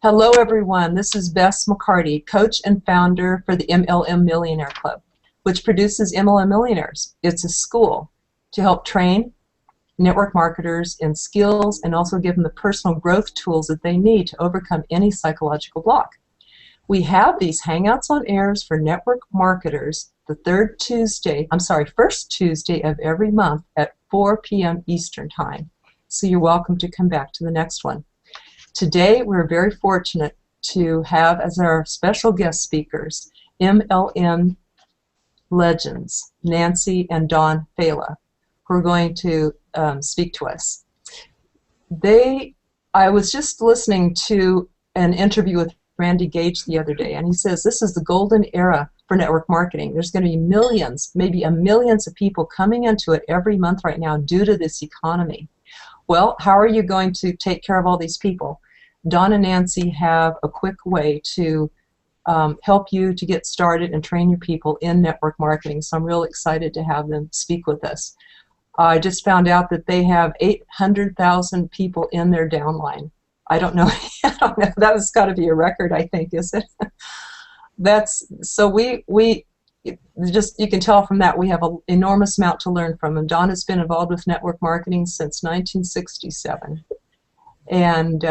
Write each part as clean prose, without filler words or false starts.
Hello, everyone. This is Bess McCarty, coach and founder for the MLM Millionaire Club, which produces MLM Millionaires. It's a school to help train network marketers in skills and also give them the personal growth tools that they need to overcome any psychological block. We have these Hangouts on Airs for network marketers the first Tuesday of every month at 4 p.m. Eastern Time. So you're welcome to come back to the next one. Today, we're very fortunate to have as our special guest speakers MLM legends, Nancy and Dawn Failla, who are going to speak to us. I was just listening to an interview with Randy Gage the other day, and he says this is the golden era for network marketing. There's going to be millions, maybe millions of people coming into it every month right now due to this economy. Well, how are you going to take care of all these people? Dawn and Nancy have a quick way to help you to get started and train your people in network marketing, so I'm real excited to have them speak with us. I just found out that they have 800,000 people in their downline. I don't know. I don't know. That has got to be a record, I think, is it? You can tell from that we have an enormous amount to learn from them. Dawn has been involved with network marketing since 1967, and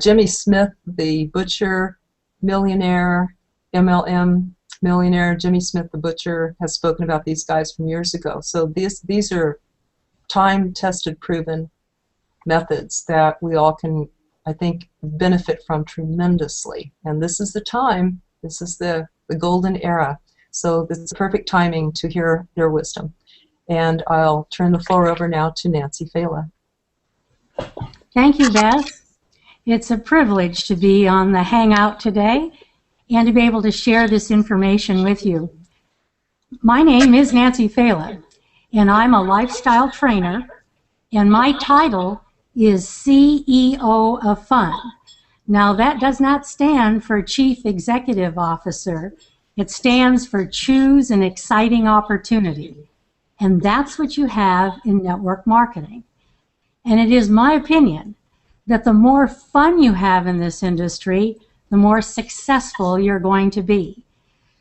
Jimmy Smith, the butcher millionaire, MLM millionaire, Jimmy Smith the butcher, has spoken about these guys from years ago. So these are time-tested, proven methods that we all can, I think, benefit from tremendously. And this is the time. This is the golden era. So this is perfect timing to hear their wisdom. And I'll turn the floor over now to Nancy Failla. Thank you, Beth. It's a privilege to be on the Hangout today and to be able to share this information with you. My name is Nancy Failla, and I'm a lifestyle trainer, and my title is CEO of Fun. Now, that does not stand for Chief Executive Officer. It stands for Choose an Exciting Opportunity. And that's what you have in network marketing. And it is my opinion that the more fun you have in this industry, the more successful you're going to be.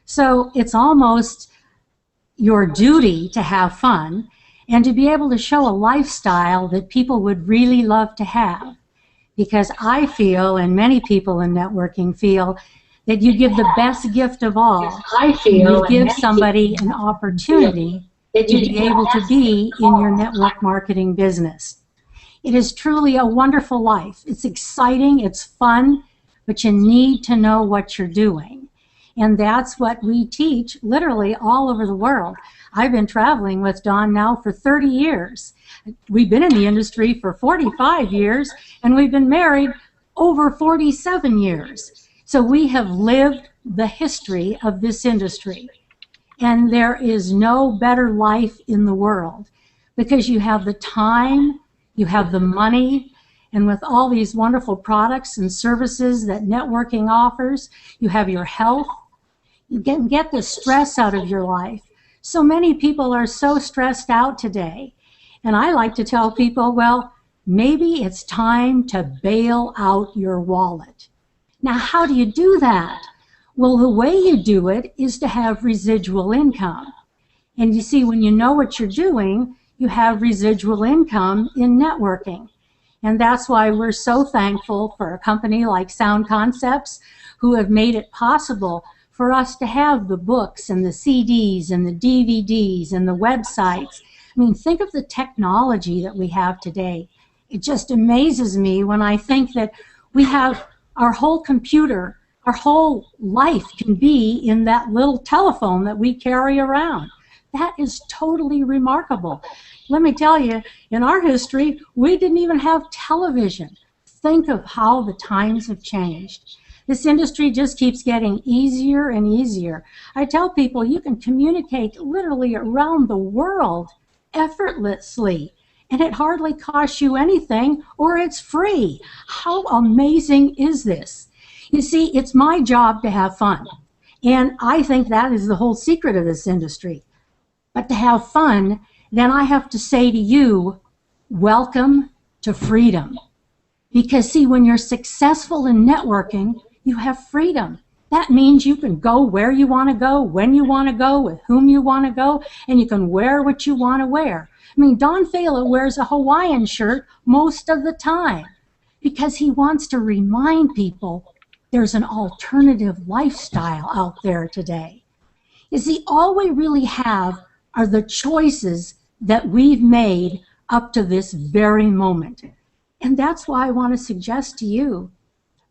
So it's almost your duty to have fun and to be able to show a lifestyle that people would really love to have. Because I feel, and many people in networking feel, that you give the best gift of all. You give somebody an opportunity to be able to be in your network marketing business. It is truly a wonderful life. It's exciting, it's fun, but you need to know what you're doing. And that's what we teach literally all over the world. I've been traveling with Dawn now for 30 years. We've been in the industry for 45 years, and we've been married over 47 years. So we have lived the history of this industry. And there is no better life in the world because you have the time, you have the money, and with all these wonderful products and services that networking offers, you have your health. You get the stress out of your life. So many people are so stressed out today. And I like to tell people, well, maybe it's time to bail out your wallet. Now, how do you do that? Well, the way you do it is to have residual income. And you see, when you know what you're doing, you have residual income in networking. And that's why we're so thankful for a company like Sound Concepts who have made it possible for us to have the books and the CDs and the DVDs and the websites. I mean, think of the technology that we have today. It just amazes me when I think that we have our whole computer, our whole life can be in that little telephone that we carry around. That is totally remarkable. Let me tell you, in our history, we didn't even have television. Think of how the times have changed. This industry just keeps getting easier and easier. I tell people you can communicate literally around the world effortlessly, and it hardly costs you anything, or it's free. How amazing is this? You see, it's my job to have fun, and I think that is the whole secret of this industry. But to have fun, then I have to say to you, welcome to freedom. Because see, when you're successful in networking, you have freedom. That means you can go where you want to go, when you want to go, with whom you want to go, and you can wear what you want to wear. I mean, Don Failla wears a Hawaiian shirt most of the time because he wants to remind people there's an alternative lifestyle out there today. You see, all we really have are the choices that we've made up to this very moment. And that's why I want to suggest to you,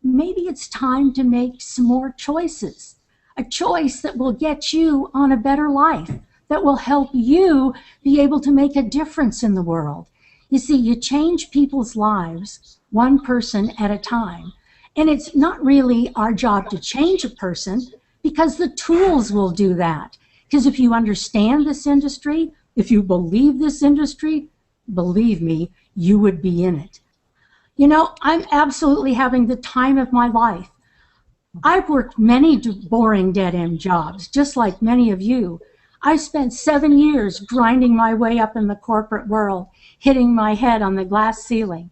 maybe it's time to make some more choices. A choice that will get you on a better life, that will help you be able to make a difference in the world. You see, you change people's lives one person at a time. And it's not really our job to change a person because the tools will do that. Because if you understand this industry, if you believe this industry, believe me, you would be in it. You know, I'm absolutely having the time of my life. I've worked many boring dead-end jobs, just like many of you. I've spent 7 years grinding my way up in the corporate world, hitting my head on the glass ceiling.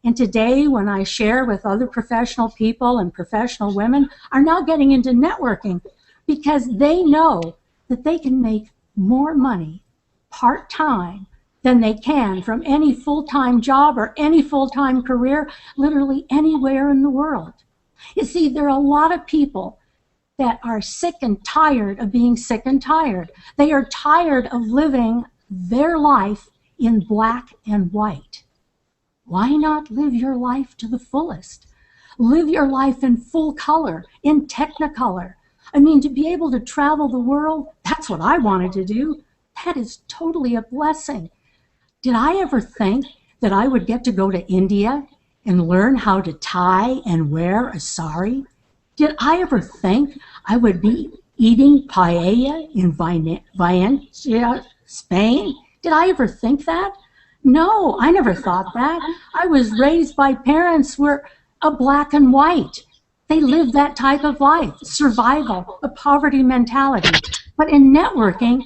And today, when I share with other professional people and professional women, are now getting into networking because they know that they can make more money part-time than they can from any full-time job or any full-time career, literally anywhere in the world. You see, there are a lot of people that are sick and tired of being sick and tired. They are tired of living their life in black and white. Why not live your life to the fullest? Live your life in full color, in technicolor. I mean, to be able to travel the world, that's what I wanted to do. That is totally a blessing. Did I ever think that I would get to go to India and learn how to tie and wear a sari? Did I ever think I would be eating paella in Valencia, Spain? Did I ever think that? No, I never thought that. I was raised by parents who were a black and white. They lived that type of life, survival, a poverty mentality. But in networking,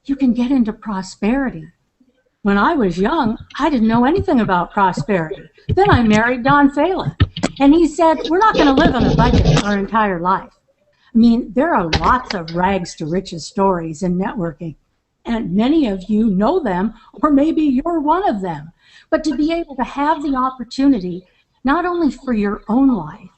you can get into prosperity. When I was young, I didn't know anything about prosperity. Then I married Don Failla, and he said, we're not going to live on a budget our entire life. I mean, there are lots of rags to riches stories in networking, and many of you know them, or maybe you're one of them. But to be able to have the opportunity, not only for your own life,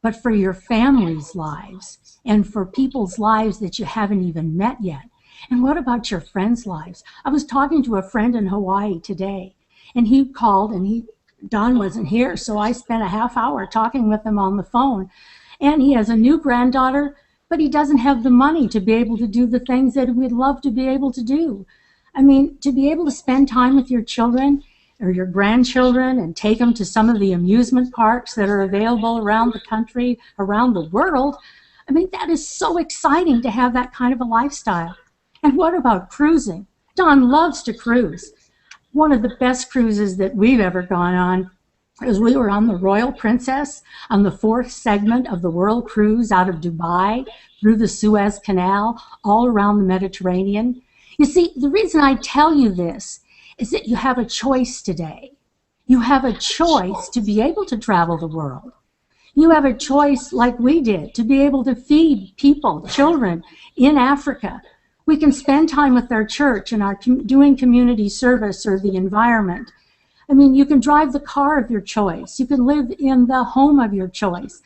but for your family's lives, and for people's lives that you haven't even met yet. And what about your friends' lives? I was talking to a friend in Hawaii today, and he called, and Don wasn't here, so I spent a half hour talking with him on the phone. And he has a new granddaughter, but he doesn't have the money to be able to do the things that we'd love to be able to do. I mean, to be able to spend time with your children or your grandchildren and take them to some of the amusement parks that are available around the country, around the world, I mean, that is so exciting to have that kind of a lifestyle. And what about cruising? Don loves to cruise. One of the best cruises that we've ever gone on is we were on the Royal Princess on the 4th segment of the World Cruise out of Dubai, through the Suez Canal, all around the Mediterranean. You see, the reason I tell you this is that you have a choice today. You have a choice to be able to travel the world. You have a choice, like we did, to be able to feed people, children in Africa. We can spend time with our church and our doing community service or the environment. I mean, you can drive the car of your choice. You can live in the home of your choice.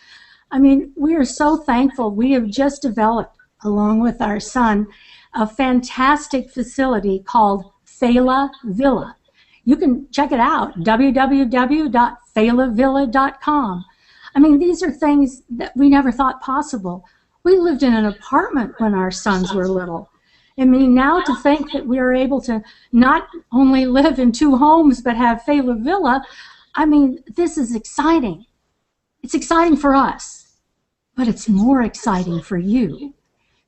I mean, we are so thankful. We have just developed, along with our son, a fantastic facility called Failla Villa. You can check it out, www.failavilla.com. I mean, these are things that we never thought possible. We lived in an apartment when our sons were little. I mean, now to think that we are able to not only live in 2 homes, but have Failla Villa, I mean, this is exciting. It's exciting for us, but it's more exciting for you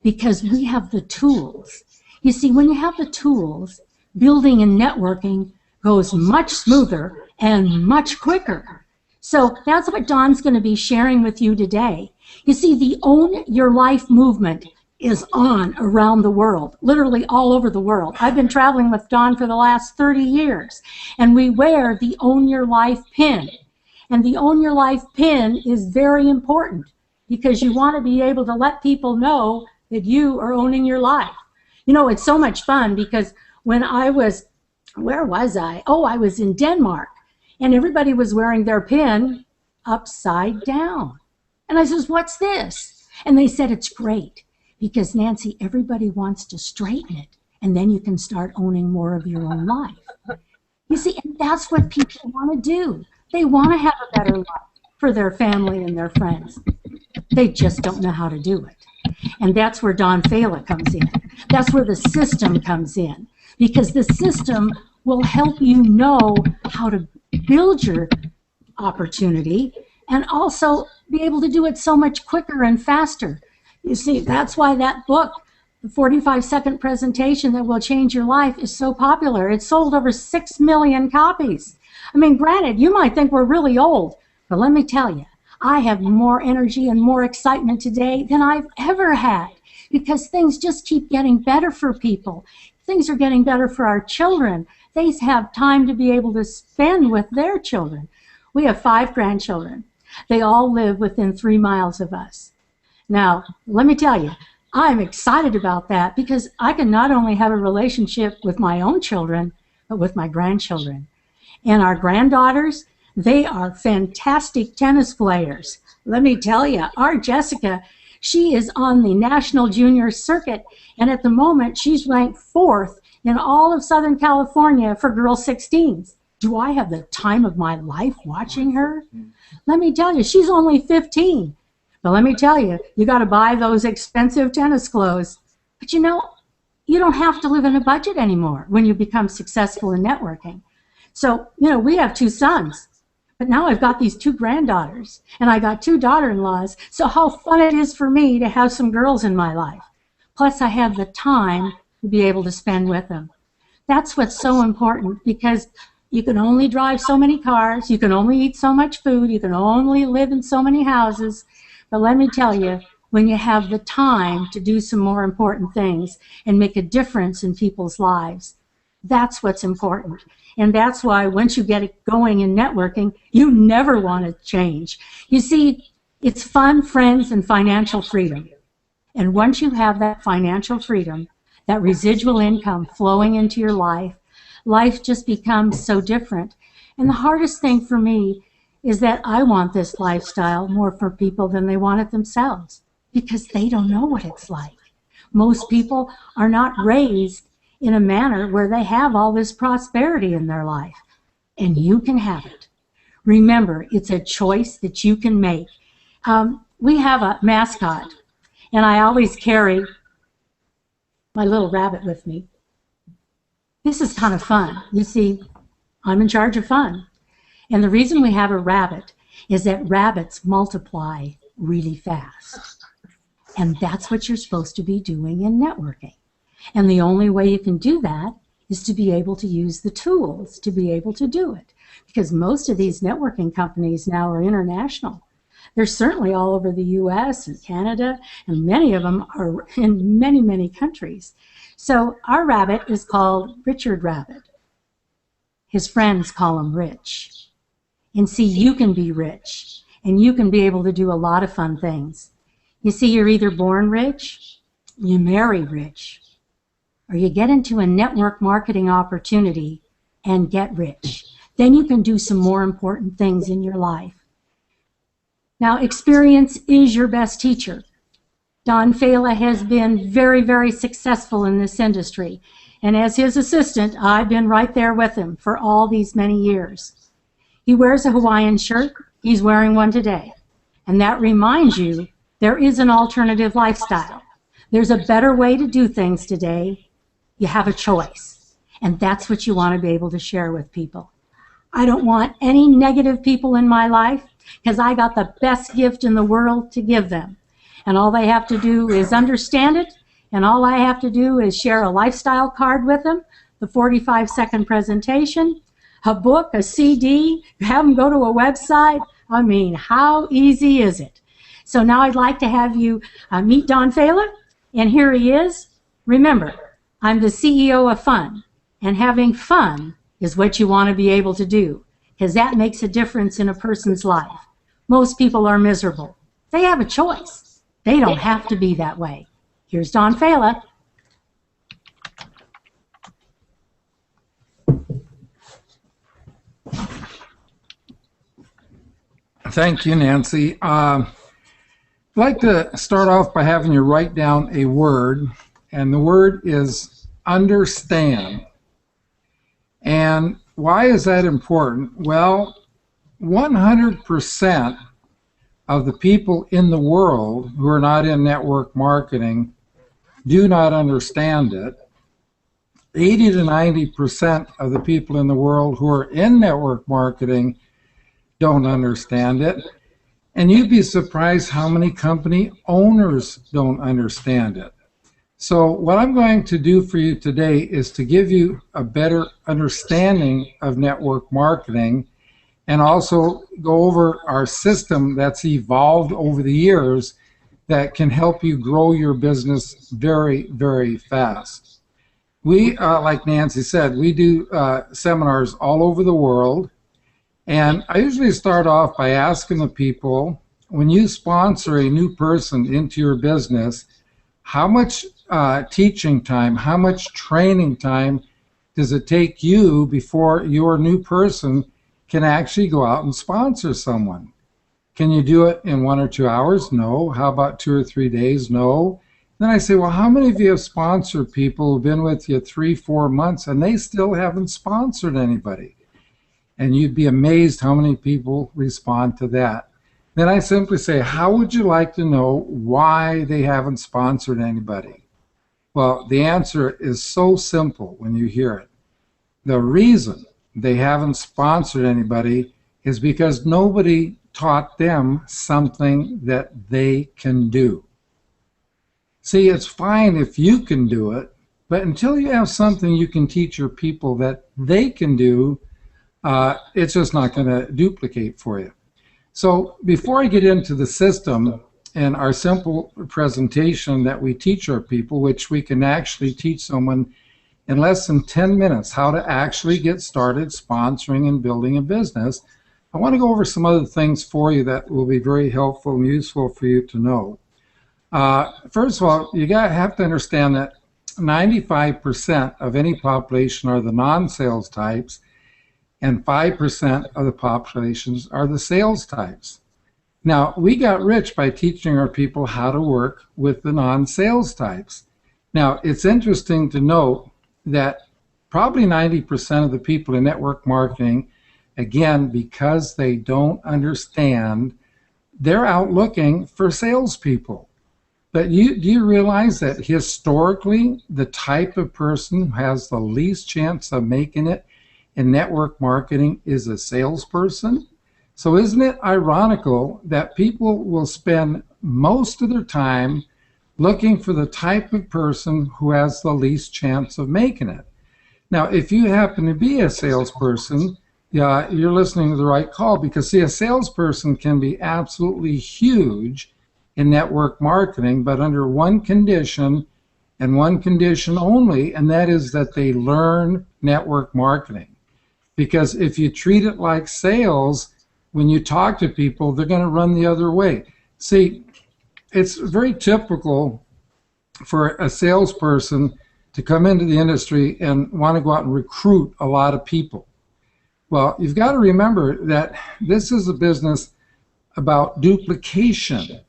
because we have the tools. You see, when you have the tools, building and networking goes much smoother and much quicker. So that's what Don's going to be sharing with you today. You see, the Own Your Life movement is on around the world, literally all over the world. I've been traveling with Don for the last 30 years, and we wear the Own Your Life pin. And the Own Your Life pin is very important because you want to be able to let people know that you are owning your life. You know, it's so much fun because when I was, where was I? Oh, I was in Denmark, and everybody was wearing their pin upside down. And I says, what's this? And they said, it's great because, Nancy, everybody wants to straighten it, and then you can start owning more of your own life. You see, and that's what people want to do. They want to have a better life for their family and their friends. They just don't know how to do it. And that's where Nancy Failla comes in. That's where the system comes in, because the system will help you know how to build your opportunity and also be able to do it so much quicker and faster. You see, that's why that book, the 45-second presentation that will change your life, is so popular. It sold over 6 million copies. I mean, granted, you might think we're really old, but let me tell you, I have more energy and more excitement today than I've ever had because things just keep getting better for people. Things are getting better for our children. They have time to be able to spend with their children. We have 5 grandchildren. They all live within 3 miles of us. Now, let me tell you, I'm excited about that because I can not only have a relationship with my own children, but with my grandchildren. And our granddaughters, they are fantastic tennis players. Let me tell you, our Jessica, she is on the national junior circuit, and at the moment she's ranked 4th in all of Southern California for girls 16s. Do I have the time of my life watching her? Let me tell you, she's only 15. But let me tell you, you got to buy those expensive tennis clothes. But you know, you don't have to live in a budget anymore when you become successful in networking. So, you know, we have 2 sons. But now I've got these 2 granddaughters, and I got 2 daughter-in-laws. So how fun it is for me to have some girls in my life. Plus, I have the time to be able to spend with them. That's what's so important, because you can only drive so many cars, you can only eat so much food, you can only live in so many houses. But let me tell you, when you have the time to do some more important things and make a difference in people's lives, that's what's important. And that's why once you get it going in networking, you never want to change. You see, it's fun, friends, and financial freedom. And once you have that financial freedom, that residual income flowing into your life, life just becomes so different. And the hardest thing for me is that I want this lifestyle more for people than they want it themselves, because they don't know what it's like. Most people are not raised in a manner where they have all this prosperity in their life, and you can have it. Remember, it's a choice that you can make. We have a mascot, and I always carry my little rabbit with me. This is kind of fun. You see, I'm in charge of fun. And the reason we have a rabbit is that rabbits multiply really fast. And that's what you're supposed to be doing in networking. And the only way you can do that is to be able to use the tools to be able to do it. Because most of these networking companies now are international. They're certainly all over the US and Canada, and many of them are in many, many countries. So our rabbit is called Richard Rabbit. His friends call him Rich. And see, you can be rich, and you can be able to do a lot of fun things. You see, you're either born rich, you marry rich, or you get into a network marketing opportunity and get rich. Then you can do some more important things in your life. Now, experience is your best teacher. Nancy Failla has been very, very successful in this industry. And as his assistant, I've been right there with him for all these many years. He wears a Hawaiian shirt. He's wearing one today. And that reminds you, there is an alternative lifestyle. There's a better way to do things today. You have a choice. And that's what you want to be able to share with people. I don't want any negative people in my life, because I got the best gift in the world to give them. And all they have to do is understand it, and all I have to do is share a lifestyle card with them, the 45-second presentation, a book, a CD, have them go to a website. I mean, how easy is it? So now I'd like to have you meet Nancy Failla, and here he is. Remember, I'm the CEO of fun, and having fun is what you want to be able to do, because that makes a difference in a person's life. Most people are miserable. They have a choice. They don't have to be that way. Here's Don Failla. Thank you, Nancy. I'd like to start off by having you write down a word, and the word is understand. And why is that important? Well, 100% of the people in the world who are not in network marketing do not understand it. 80 to 90% of the people in the world who are in network marketing don't understand it. And you'd be surprised how many company owners don't understand it. So what I'm going to do for you today is to give you a better understanding of network marketing and also go over our system that's evolved over the years that can help you grow your business very, very fast. We, like Nancy said, we do seminars all over the world. And I usually start off by asking the people, when you sponsor a new person into your business, how much teaching time, how much training time does it take you before your new person can actually go out and sponsor someone? Can you do it in 1 or 2 hours? No. How about 2 or 3 days? No. Then I say, well, how many of you have sponsored people who've been with you 3, 4 months and they still haven't sponsored anybody? And you'd be amazed how many people respond to that. Then I simply say, how would you like to know why they haven't sponsored anybody? Well, the answer is so simple when you hear it. The reason they haven't sponsored anybody is because nobody taught them something that they can do. See, it's fine if you can do it, but until you have something you can teach your people that they can do, it's just not going to duplicate for you. So before I get into the system and our simple presentation that we teach our people, which we can actually teach someone in less than 10 minutes how to actually get started sponsoring and building a business, I want to go over some other things for you that will be very helpful and useful for you to know. First of all, you have to understand that 95% of any population are the non-sales types, and 5% of the populations are the sales types. Now, we got rich by teaching our people how to work with the non-sales types. Now, it's interesting to note that probably 90% of the people in network marketing, again, because they don't understand, they're out looking for salespeople. But do you realize that historically, the type of person who has the least chance of making it in network marketing is a salesperson? So isn't it ironical that people will spend most of their time looking for the type of person who has the least chance of making it? Now, if you happen to be a salesperson, you're listening to the right call, because see, a salesperson can be absolutely huge in network marketing, but under one condition and one condition only, and that is that they learn network marketing. Because if you treat it like sales, when you talk to people, they're going to run the other way. See, it's very typical for a salesperson to come into the industry and want to go out and recruit a lot of people. Well, you've got to remember that this is a business about duplication.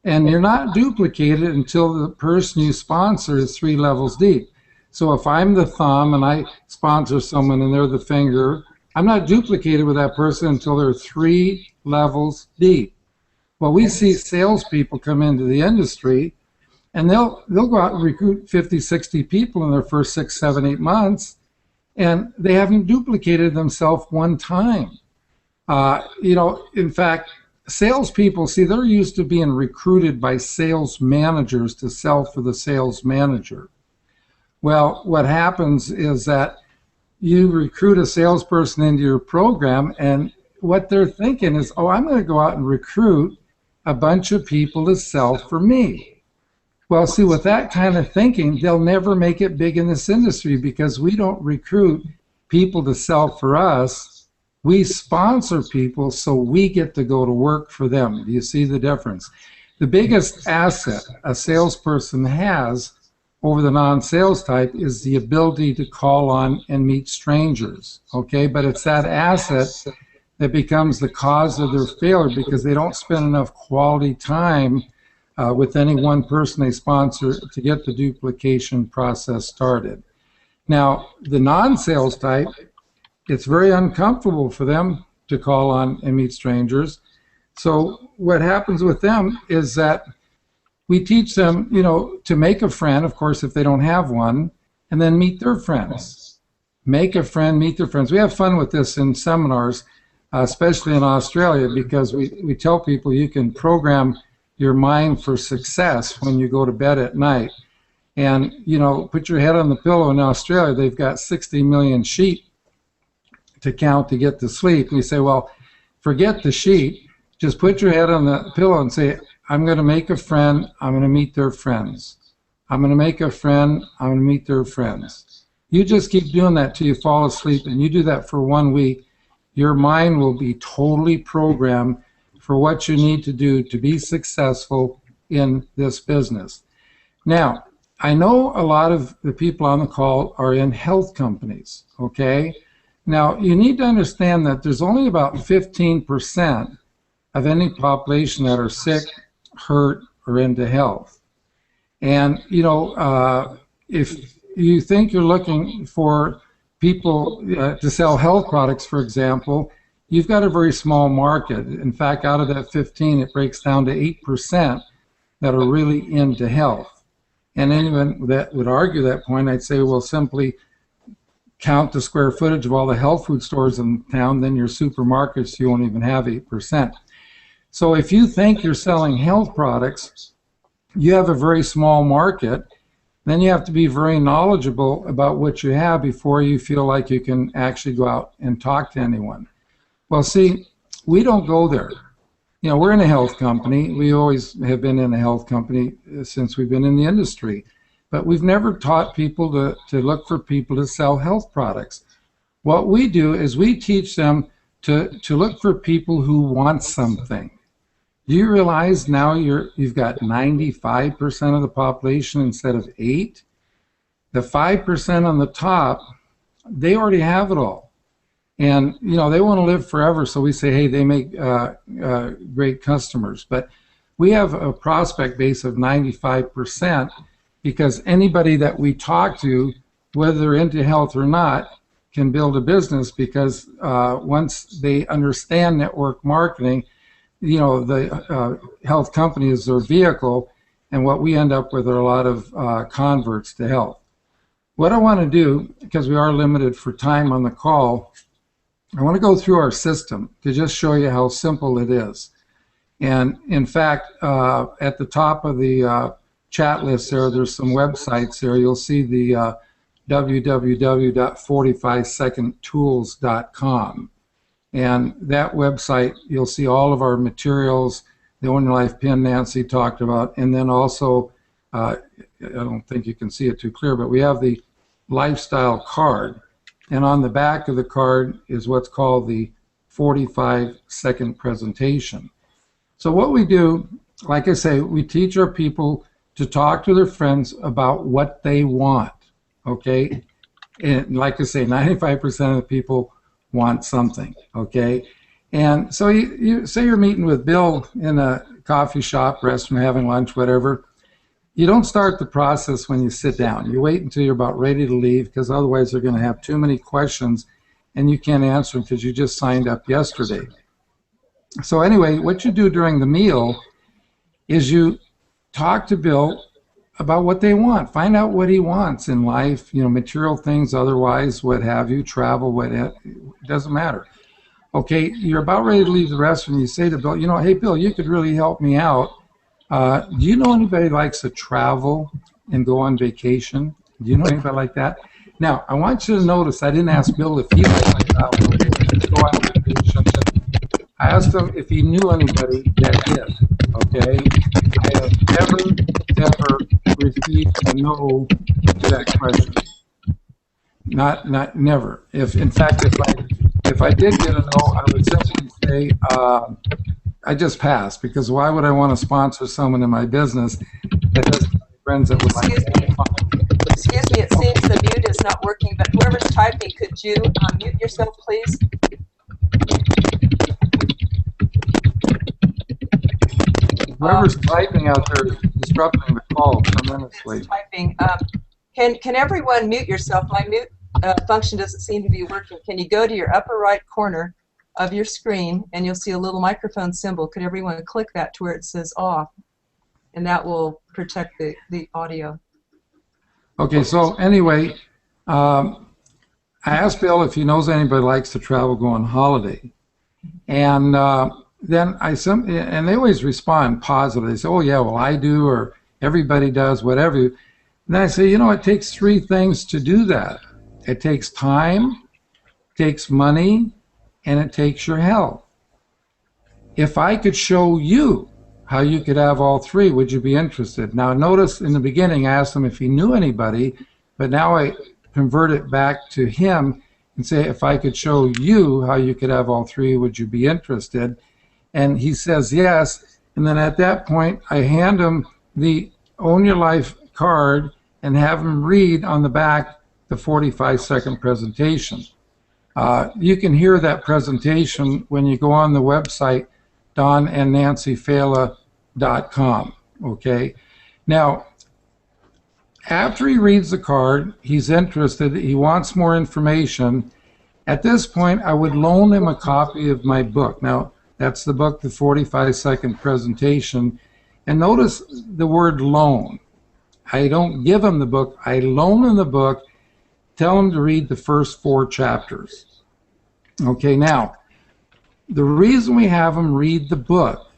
And you're not duplicated until the person you sponsor is 3 levels deep. So if I'm the thumb and I sponsor someone and they're the finger, I'm not duplicated with that person until they're 3 levels deep. Well, we see salespeople come into the industry and they'll go out and recruit 50, 60 people in their first 6, 7, 8 months, and they haven't duplicated themselves one time. In fact, salespeople, see, they're used to being recruited by sales managers to sell for the sales manager. Well, what happens is that you recruit a salesperson into your program, and what they're thinking is, oh, I'm going to go out and recruit a bunch of people to sell for me. Well, see, with that kind of thinking, they'll never make it big in this industry, because we don't recruit people to sell for us. We sponsor people so we get to go to work for them. Do you see the difference? The biggest asset a salesperson has over the non-sales type is the ability to call on and meet strangers, okay? But it's that asset that becomes the cause of their failure because they don't spend enough quality time with any one person they sponsor to get the duplication process started. Now, the non-sales type, it's very uncomfortable for them to call on and meet strangers. So what happens with them is that we teach them, you know, to make a friend, of course, if they don't have one, and then meet their friends. Make a friend, meet their friends. We have fun with this in seminars, especially in Australia, because we tell people you can program your mind for success when you go to bed at night. And, you know, put your head on the pillow. In Australia, they've got 60 million sheep to count to get to sleep. We say, well, forget the sheep. Just put your head on the pillow and say, I'm going to make a friend, I'm going to meet their friends. I'm going to make a friend, I'm going to meet their friends. You just keep doing that till you fall asleep, and you do that for 1 week. Your mind will be totally programmed for what you need to do to be successful in this business. Now, I know a lot of the people on the call are in health companies, okay? Now, you need to understand that there's only about 15% of any population that are sick, hurt, or into health. And, you know, if you think you're looking for people to sell health products, for example, you've got a very small market. In fact, out of that 15, it breaks down to 8% that are really into health. And anyone that would argue that point, I'd say, well, simply count the square footage of all the health food stores in town, then your supermarkets, you won't even have 8%. So if you think you're selling health products, you have a very small market, then you have to be very knowledgeable about what you have before you feel like you can actually go out and talk to anyone. Well, see, we don't go there. You know, we're in a health company. We always have been in a health company since we've been in the industry. But we've never taught people to look for people to sell health products. What we do is we teach them to look for people who want something. Do you realize now you've got 95% of the population instead of 8? The 5% on the top, they already have it all. And, you know, they want to live forever, so we say, hey, they make great customers. But we have a prospect base of 95% because anybody that we talk to, whether they're into health or not, can build a business because once they understand network marketing, you know, the health company is their vehicle, and what we end up with are a lot of converts to health. What I want to do, because we are limited for time on the call, I want to go through our system to just show you how simple it is. And in fact, at the top of the chat list there's some websites there. You'll see the www.45secondtools.com. And that website, you'll see all of our materials, the Own Your Life pin Nancy talked about, and then also, I don't think you can see it too clear, but we have the lifestyle card. And on the back of the card is what's called the 45-second presentation. So what we do, like I say, we teach our people to talk to their friends about what they want, okay? And like I say, 95% of the people want something, okay? And so you say you're meeting with Bill in a coffee shop, restaurant, having lunch, whatever. You don't start the process when you sit down. You wait until you're about ready to leave, because otherwise they're going to have too many questions and you can't answer them because you just signed up yesterday. So anyway, what you do during the meal is you talk to Bill about what they want. Find out what he wants in life, you know, material things, otherwise, what have you, travel, it doesn't matter. Okay, you're about ready to leave the restaurant, you say to Bill, you know, hey, Bill, you could really help me out. Do you know anybody who likes to travel and go on vacation? Do you know anybody like that? Now, I want you to notice I didn't ask Bill if he liked to travel and go on vacation. I asked him if he knew anybody that did, okay? I have never received a no to that question. Never. In fact, if if I did get a no, I would simply say I just passed, because why would I want to sponsor someone in my business that doesn't have friends that would like to? Excuse me, it seems the mute is not working, but whoever's typing, could you mute yourself, please? Whoever's typing out there is disrupting the call tremendously. Typing. Can everyone mute yourself? My mute function doesn't seem to be working. Can you go to your upper right corner of your screen and you'll see a little microphone symbol? Could everyone click that to where it says off? And that will protect the audio. Okay, so anyway, I asked Bill if he knows anybody who likes to travel, go on holiday. And then and they always respond positive. They say, oh yeah, well I do, or everybody does, whatever. And then I say, you know, it takes three things to do that. It takes time, it takes money, and it takes your health. If I could show you how you could have all three, would you be interested? Now notice in the beginning I asked him if he knew anybody, but now I convert it back to him and say, if I could show you how you could have all three, would you be interested? And he says yes, and then at that point I hand him the Own Your Life card and have him read on the back the 45-second presentation. You can hear that presentation when you go on the website donandnancyfailla.com. Okay, now after he reads the card, he's interested, he wants more information. At this point I would loan him a copy of my book. Now that's the book, the 45-second presentation, and notice the word loan. I don't give him the book, I loan him the book, tell him to read the first 4 chapters. Okay, now the reason we have him read the book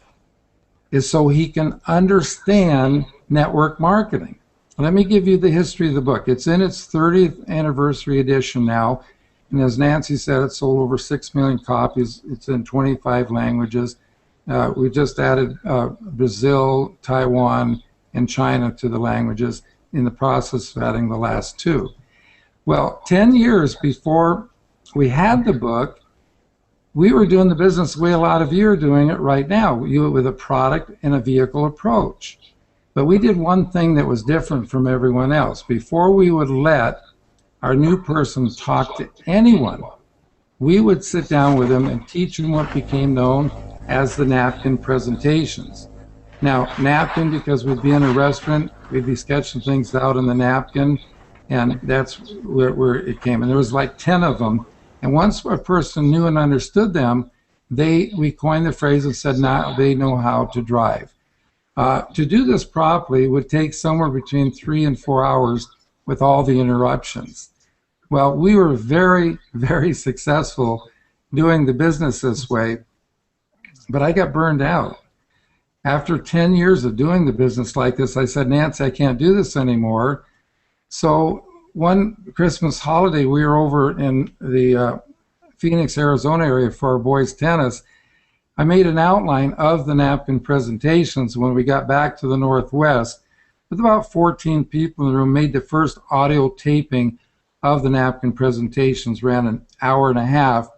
is so he can understand network marketing. Let me give you the history of the book. It's in its 30th anniversary edition now, and as Nancy said, it sold over 6 million copies. It's in 25 languages. We just added Brazil, Taiwan, and China to the languages, in the process of adding the last 2. Well, 10 years before we had the book, we were doing the business the way a lot of you are doing it right now, with a product and a vehicle approach. But we did one thing that was different from everyone else. Before we would let our new person talk to anyone, we would sit down with them and teach them what became known as the napkin presentations. Now, napkin, because we'd be in a restaurant, we'd be sketching things out on the napkin, and that's where it came. And there was like 10 of them. And once a person knew and understood them, we coined the phrase and said, now they know how to drive. To do this properly would take somewhere between 3 and 4 hours with all the interruptions. Well, we were very, very successful doing the business this way, but I got burned out. After 10 years of doing the business like this, I said, Nancy, I can't do this anymore. So one Christmas holiday, we were over in the Phoenix, Arizona area for our boys' tennis. I made an outline of the napkin presentations. When we got back to the Northwest, with about 14 people in the room, made the first audio taping of the napkin presentations, ran an hour and a half,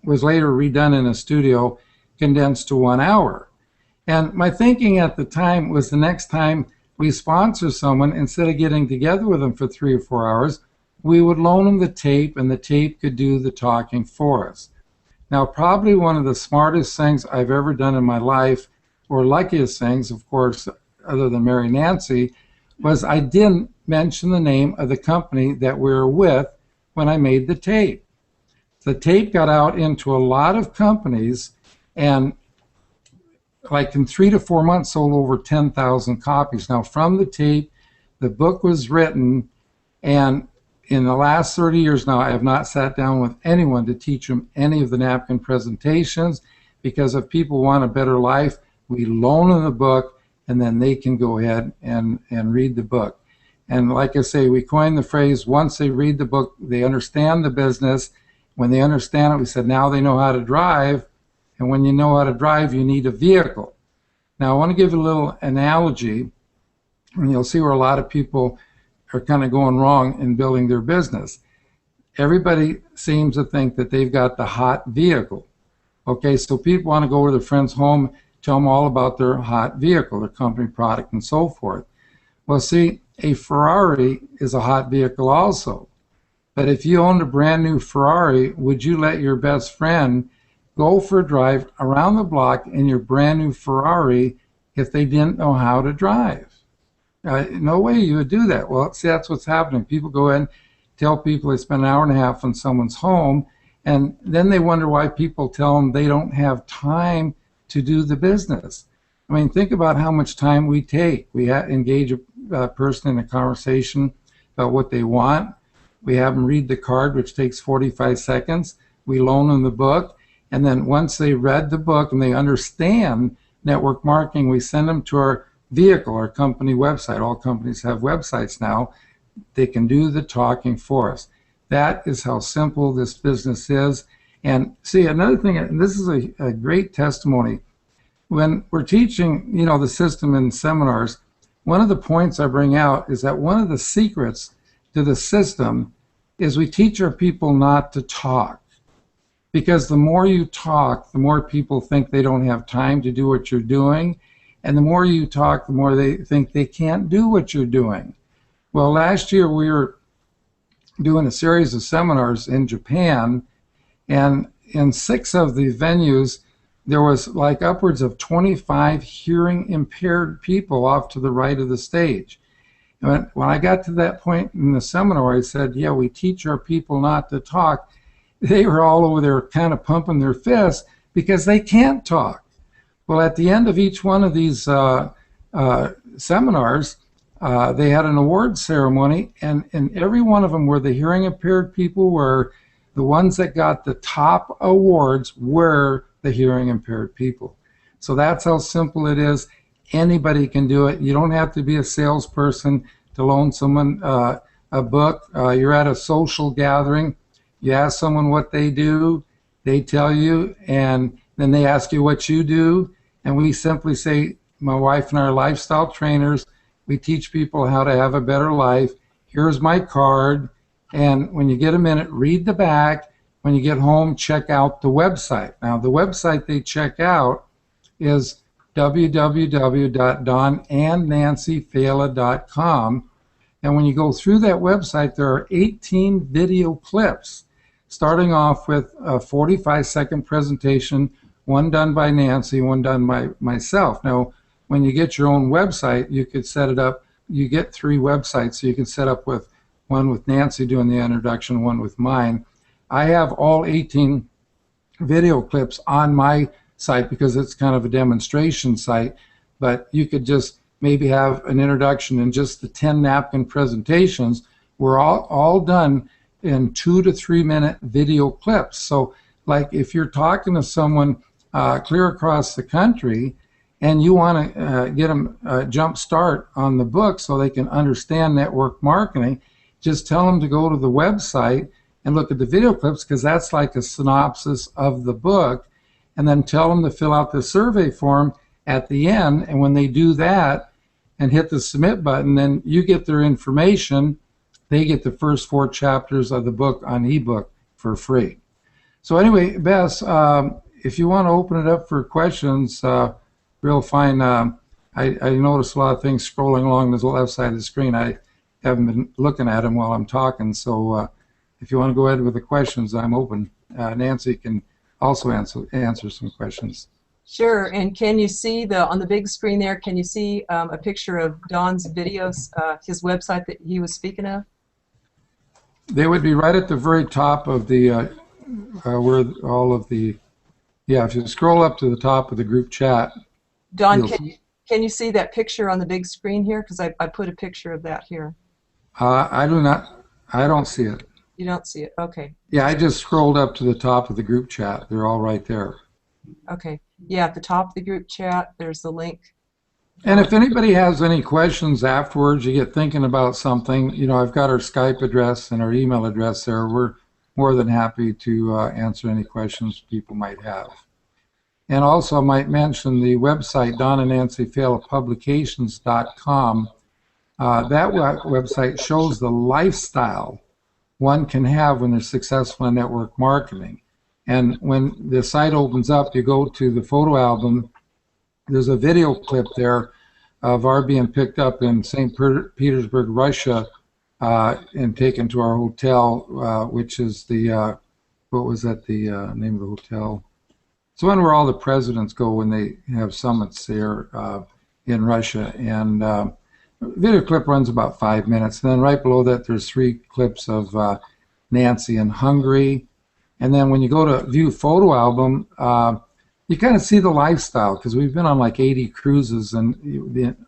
was later redone in a studio, condensed to 1 hour. And my thinking at the time was, the next time we sponsor someone, instead of getting together with them for 3 or 4 hours, we would loan them the tape, and the tape could do the talking for us. Now, probably one of the smartest things I've ever done in my life, or luckiest things, of course, other than marry Nancy, was I didn't mention the name of the company that we were with when I made the tape. The tape got out into a lot of companies, and like in 3 to 4 months sold over 10,000 copies. Now, from the tape, the book was written, and in the last 30 years now, I have not sat down with anyone to teach them any of the napkin presentations, because if people want a better life, we loan them the book, and then they can go ahead and read the book. And like I say, we coined the phrase, once they read the book, they understand the business. When they understand it, we said, now they know how to drive. And when you know how to drive, you need a vehicle. Now, I want to give a little analogy, and you'll see where a lot of people are kind of going wrong in building their business. everybody seems to think that they've got the hot vehicle. Okay, so people want to go to their friend's home, tell them all about their hot vehicle, their company product, and so forth. Well, see, a Ferrari is a hot vehicle also. But if you owned a brand new Ferrari, would you let your best friend go for a drive around the block in your brand new Ferrari if they didn't know how to drive? No way you would do that. Well, see, that's what's happening. People go in, tell people they spend an hour and a half in someone's home, and then they wonder why people tell them they don't have time to do the business. I mean, think about how much time we take. We engage a person in a conversation about what they want. We have them read the card, which takes 45 seconds. We loan them the book. And then once they read the book and they understand network marketing, we send them to our vehicle, our company website. All companies have websites now. They can do the talking for us. That is how simple this business is. And see, another thing, and this is a great testimony. When we're teaching, the system in seminars, one of the points I bring out is that one of the secrets to the system is we teach our people not to talk. Because the more you talk, the more people think they don't have time to do what you're doing. And the more you talk, the more they think they can't do what you're doing. Well, last year we were doing a series of seminars in Japan, and in 6 of the venues, there was like upwards of 25 hearing impaired people off to the right of the stage. And when I got to that point in the seminar, I said, yeah, we teach our people not to talk. They were all over there kind of pumping their fists because they can't talk. Well, at the end of each one of these seminars, they had an award ceremony, and in every one of them where the hearing impaired people were, the ones that got the top awards were the hearing impaired people. So that's how simple it is. Anybody can do it. You don't have to be a salesperson to loan someone a book. You're at a social gathering. You ask someone what they do, they tell you, and then they ask you what you do. And we simply say, my wife and I are lifestyle trainers. We teach people how to have a better life. Here's my card. And when you get a minute, read the back. When you get home, check out the website. Now, the website they check out is www.donandnancyfailla.com. And when you go through that website, there are 18 video clips, starting off with a 45-second presentation, one done by Nancy, one done by myself. Now, when you get your own website, you could set it up. You get 3 websites, so you can set up with one with Nancy doing the introduction, one with mine. I have all 18 video clips on my site because it's kind of a demonstration site, but you could just maybe have an introduction and just the 10 napkin presentations were all done in 2 to 3 minute video clips. So like if you're talking to someone clear across the country and you want to get them a jump start on the book so they can understand network marketing, just tell them to go to the website and look at the video clips, because that's like a synopsis of the book, and then tell them to fill out the survey form at the end. And when they do that and hit the submit button, then you get their information. They get the first 4 chapters of the book on ebook for free. So anyway, Bess, if you want to open it up for questions, real fine. I noticed a lot of things scrolling along the left side of the screen. I haven't been looking at them while I'm talking, so if you want to go ahead with the questions, I'm open. Nancy can also answer some questions. Sure. And can you see on the big screen there, can you see a picture of Don's videos, his website that he was speaking of? They would be right at the very top of the, where all of the, yeah, if you scroll up to the top of the group chat. Don, can you see that picture on the big screen here? Because I put a picture of that here. I don't see it. You don't see it? Okay. Yeah, I just scrolled up to the top of the group chat. They're all right there. Okay. Yeah, at the top of the group chat, there's the link. And if anybody has any questions afterwards, you get thinking about something, I've got our Skype address and our email address there. We're more than happy to answer any questions people might have. And also I might mention the website, donandnancyfaillapublications.com. That website shows the lifestyle one can have when they're successful in network marketing. And when the site opens up, you go to the photo album. There's a video clip there of our being picked up in St. Petersburg, Russia, and taken to our hotel, which is the, what was that, the name of the hotel? It's one where all the presidents go when they have summits there in Russia. And the video clip runs about 5 minutes. And then right below that, there's 3 clips of Nancy in Hungary. And then when you go to view photo album, you kind of see the lifestyle, because we've been on like 80 cruises and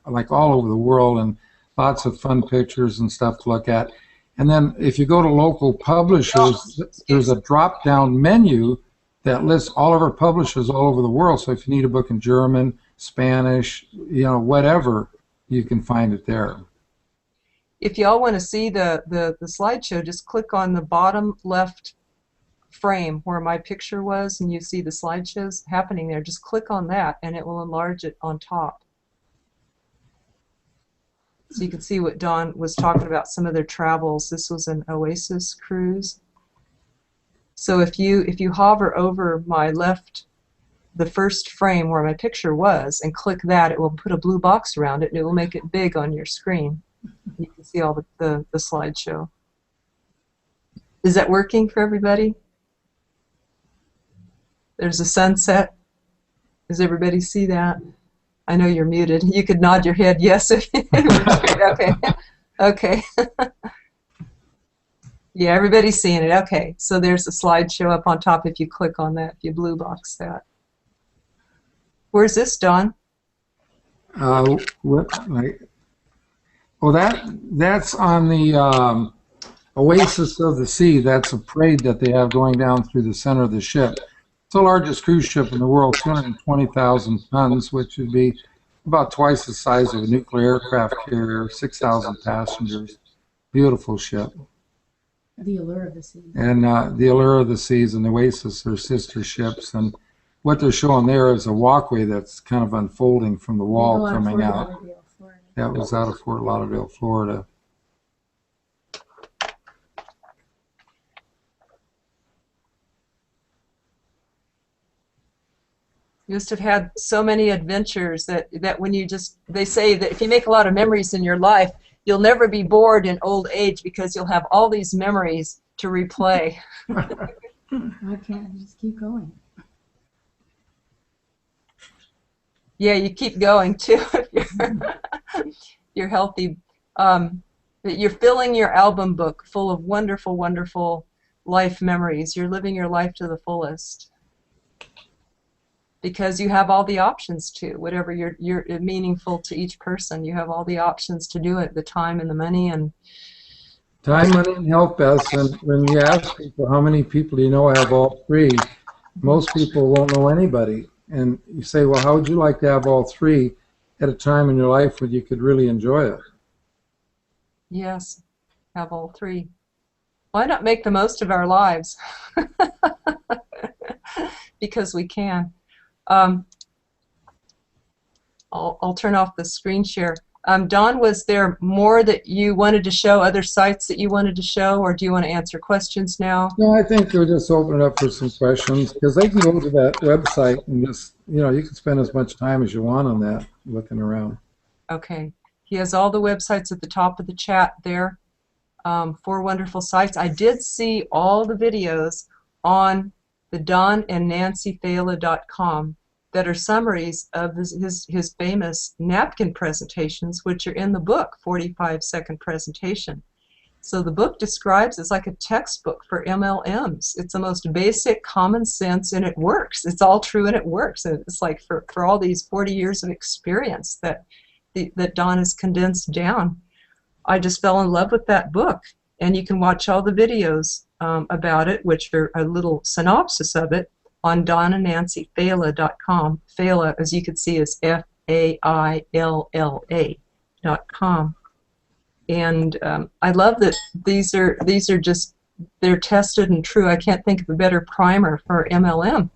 like all over the world, and lots of fun pictures and stuff to look at. And then if you go to local publishers, there's a drop-down menu that lists all of our publishers all over the world. So if you need a book in German, Spanish, you know, whatever, you can find it there. If y'all want to see the slideshow, just click on the bottom left frame where my picture was, and you see the slideshows happening there. Just click on that and it will enlarge it on top. So you can see what Don was talking about, some of their travels. This was an Oasis cruise. So if you hover over my left, the first frame where my picture was, and click that, it will put a blue box around it and it will make it big on your screen. You can see all the slideshow. Is that working for everybody? There's a sunset. Does everybody see that? I know you're muted. You could nod your head yes. Okay. Okay. Yeah, everybody's seeing it. Okay. So there's a slideshow up on top if you click on that, if you blue box that. Where's this, Don? That's on the Oasis of the Sea. That's a parade that they have going down through the center of the ship. It's the largest cruise ship in the world, 220,000 tons, which would be about twice the size of a nuclear aircraft carrier, 6,000 passengers. Beautiful ship. The Allure of the Seas. And the Allure of the Seas and the Oasis are sister ships. And what they're showing there is a walkway that's kind of unfolding from the wall coming out. That was out of Fort Lauderdale, Florida. You must have had so many adventures that when you they say that if you make a lot of memories in your life, you'll never be bored in old age because you'll have all these memories to replay. I can't just keep going. Yeah, you keep going too if you're healthy. You're filling your album book full of wonderful, wonderful life memories. You're living your life to the fullest. Because you have all the options to, whatever you're meaningful to each person, you have all the options to do it, the time and the money and time, money, and health, Beth. And when you ask people how many people do you know have all 3, most people won't know anybody. And you say, well, how would you like to have all 3 at a time in your life when you could really enjoy it? Yes, have all 3. Why not make the most of our lives? Because we can. I'll turn off the screen share. Don, was there more that you wanted to show, other sites that you wanted to show, or do you want to answer questions now? No, I think we'll just open it up for some questions, because they can go to that website and just, you know, you can spend as much time as you want on that, looking around. Okay. He has all the websites at the top of the chat there. 4 wonderful sites. I did see all the videos on the donandnancyfailla.com that are summaries of his famous napkin presentations, which are in the book, 45-second presentation. So the book describes, it's like a textbook for MLMs. It's the most basic common sense, and it works. It's all true and it works. And it's like for all these 40 years of experience that Don has condensed down. I just fell in love with that book. And you can watch all the videos about it, which are a little synopsis of it, on donandnancyfailla.com. Failla, as you can see, is Failla.com. And I love that these are just, they're tested and true. I can't think of a better primer for MLM.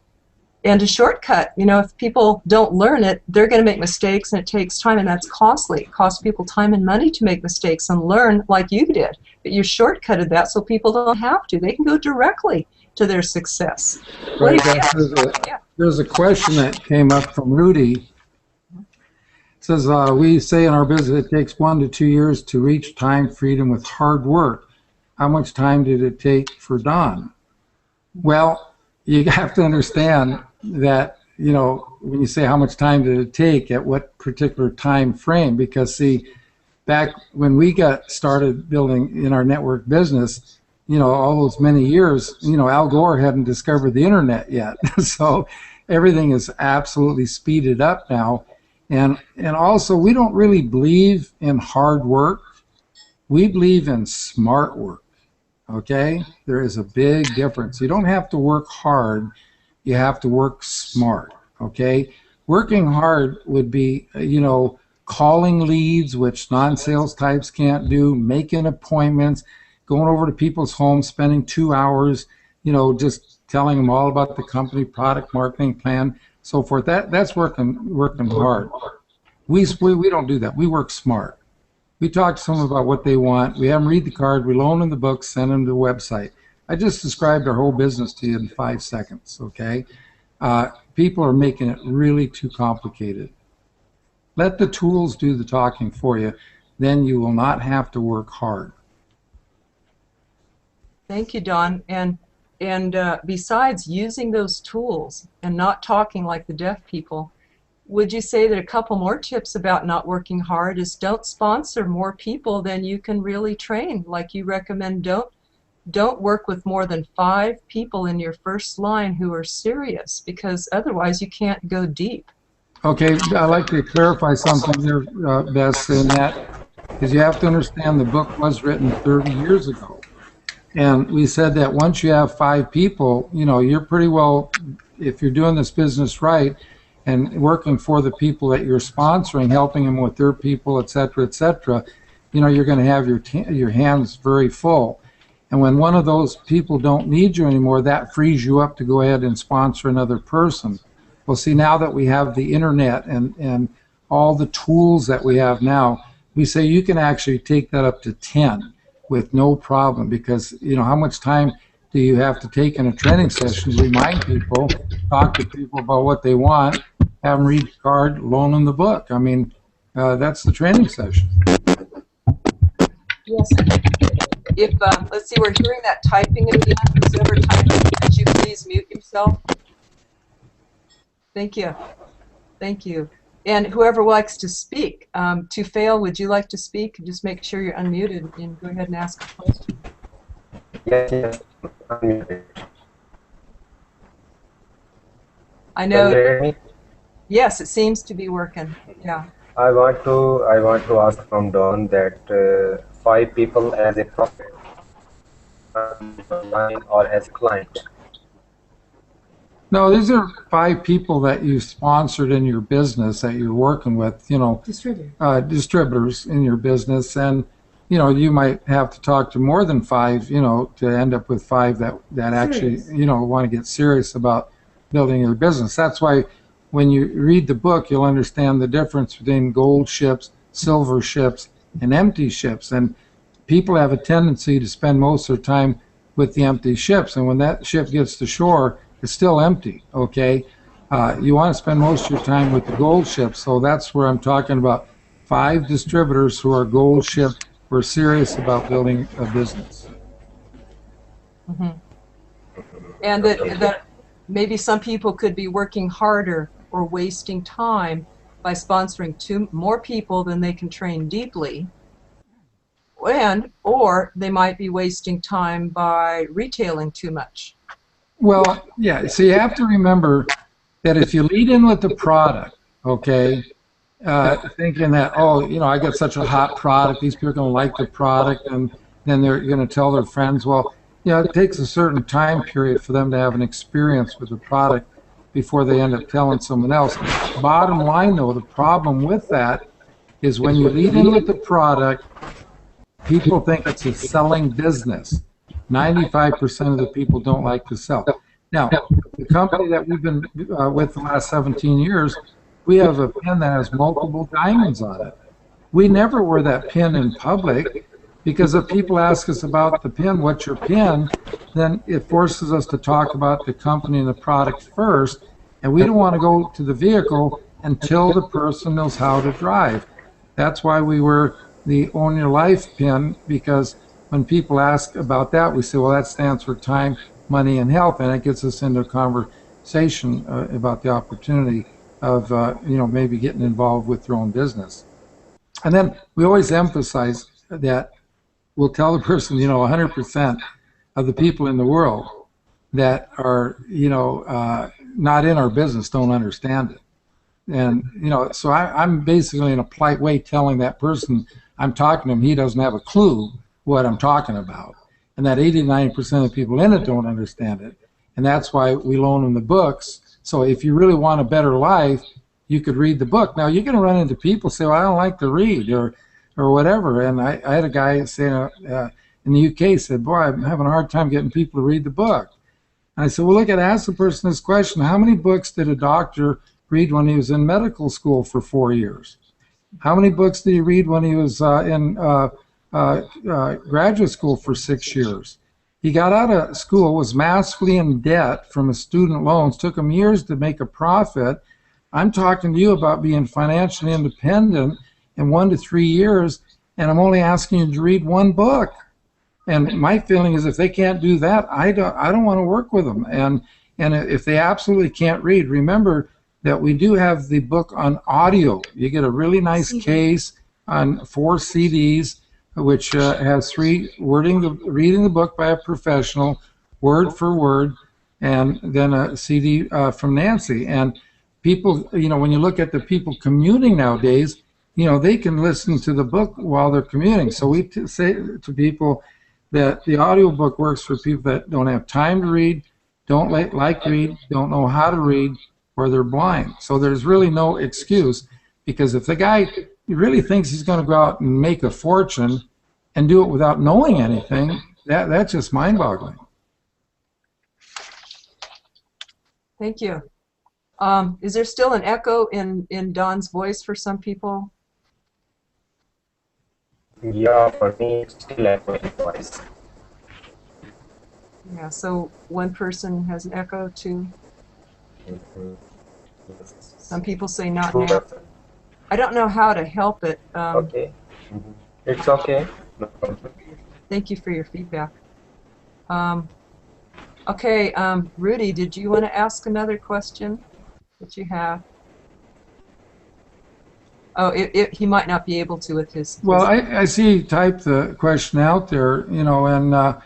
And a shortcut, you know, if people don't learn it, they're going to make mistakes, and it takes time, and that's costly. It costs people time and money to make mistakes and learn like you did. But you shortcutted that so people don't have to. They can go directly to their success. Right, there's a question that came up from Rudy. It says, we say in our business it takes 1 to 2 years to reach time freedom with hard work. How much time did it take for Don? Well, you have to understand that, you know, when you say how much time did it take, at what particular time frame, because see, back when we got started building in our network business, you know, all those many years, you know, Al Gore hadn't discovered the internet yet. So everything is absolutely speeded up now. And also, we don't really believe in hard work. We believe in smart work. Okay? There is a big difference. You don't have to work hard. You have to work smart. Okay? Working hard would be, you know, calling leads, which non-sales types can't do, making appointments, going over to people's homes, spending 2 hours, you know, just telling them all about the company, product, marketing plan, so forth. That's working hard. We don't do that. We work smart. We talk to someone about what they want. We have them read the card. We loan them the book, send them to the website. I just described our whole business to you in 5 seconds, okay? People are making it really too complicated. Let the tools do the talking for you. Then you will not have to work hard. Thank you, Don. And besides using those tools and not talking like the deaf people, would you say that a couple more tips about not working hard is don't sponsor more people than you can really train? Like you recommend, don't work with more than 5 people in your first line who are serious, because otherwise you can't go deep. Okay, I'd like to clarify something there, Bess, in that is you have to understand the book was written 30 years ago. And we said that once you have 5 people, you know, you're pretty well, if you're doing this business right and working for the people that you're sponsoring, helping them with their people, et cetera, you know, you're going to have your hands very full. And when one of those people don't need you anymore, that frees you up to go ahead and sponsor another person. Well, see, now that we have the internet and all the tools that we have now, we say you can actually take that up to 10 with no problem, because, you know, how much time do you have to take in a training session? Remind people, talk to people about what they want, have them read the card, loan them the book. I mean, that's the training session. Yes. If let's see, we're hearing that typing again. Who's ever typing, could you please mute yourself? Thank you. Thank you. And whoever likes to speak, to fail, would you like to speak? Just make sure you're unmuted and go ahead and ask a question. Yes, unmuted. I know. Can you hear me? Yes, it seems to be working. Yeah. I want to ask from Don that 5 people as a prospect or as a client. No, these are 5 people that you sponsored in your business that you're working with, you know, distributors in your business, and you know, you might have to talk to more than 5, you know, to end up with 5 that actually, you know, want to get serious about building your business. That's why when you read the book, you'll understand the difference between gold ships, silver ships, and empty ships. And people have a tendency to spend most of their time with the empty ships, and when that ship gets to shore, it's still empty, okay? You want to spend most of your time with the gold ships, so that's where I'm talking about 5 distributors who are gold ships, who are serious about building a business. Mm-hmm. And that maybe some people could be working harder or wasting time by sponsoring more people than they can train deeply, or they might be wasting time by retailing too much. Well, yeah, so you have to remember that if you lead in with the product, okay, thinking that, oh, you know, I got such a hot product, these people are going to like the product, and then they're going to tell their friends, well, you know, it takes a certain time period for them to have an experience with the product before they end up telling someone else. Bottom line, though, the problem with that is when you lead in with the product, people think it's a selling business. 95% of the people don't like to sell. Now, the company that we've been with the last 17 years, we have a pin that has multiple diamonds on it. We never wear that pin in public because if people ask us about the pin, what's your pin, then it forces us to talk about the company and the product first, and we don't want to go to the vehicle until the person knows how to drive. That's why we wear the Own Your Life pin, because when people ask about that, we say, well, that stands for time, money, and health, and it gets us into a conversation about the opportunity of maybe getting involved with your own business. And then we always emphasize that we'll tell the person, 100% of the people in the world that are, not in our business don't understand it. And, so I'm basically in a polite way telling that person I'm talking to him, he doesn't have a clue what I'm talking about. And that 80-90% of people in it don't understand it. And that's why we loan them the books. So if you really want a better life, you could read the book. Now, you're going to run into people say, well, I don't like to read or whatever. And I had a guy saying in the UK said, boy, I'm having a hard time getting people to read the book. And I said, well, ask the person this question. How many books did a doctor read when he was in medical school for 4 years? How many books did he read when he was in graduate school for 6 years? He got out of school, was massively in debt from his student loans, took him years to make a profit. I'm talking to you about being financially independent in 1 to 3 years, and I'm only asking you to read one book. And my feeling is if they can't do that, I don't want to work with them. And if they absolutely can't read, remember that we do have the book on audio. You get a really nice case on 4 CDs, which has 3 reading the book by a professional, word for word, and then a CD from Nancy. And people, when you look at the people commuting nowadays, they can listen to the book while they're commuting. So we say to people that the audiobook works for people that don't have time to read, don't like to read, don't know how to read, or they're blind. So there's really no excuse, because if the guy really thinks he's going to go out and make a fortune and do it without knowing anything, that's just mind-boggling. Thank you. Is there still an echo in Don's voice for some people? Yeah, for me, it's still echoing voice. Yeah, so one person has an echo too. Some people say not now. I don't know how to help it. Okay. It's okay. No problem. Thank you for your feedback. Okay, Rudy, did you want to ask another question that you have? Oh, he might not be able to with his... Well, I see you typed the question out there, and,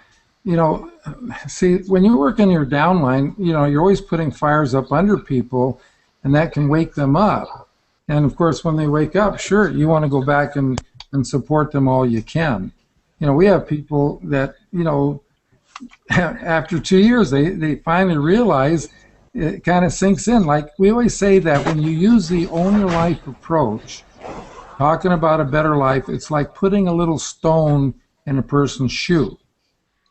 see, when you work in your downline, you're always putting fires up under people, and that can wake them up. And, of course, when they wake up, sure, you want to go back and support them all you can. We have people that, after 2 years, they finally realize it kind of sinks in. Like we always say that when you use the Own Your Life approach, talking about a better life, it's like putting a little stone in a person's shoe.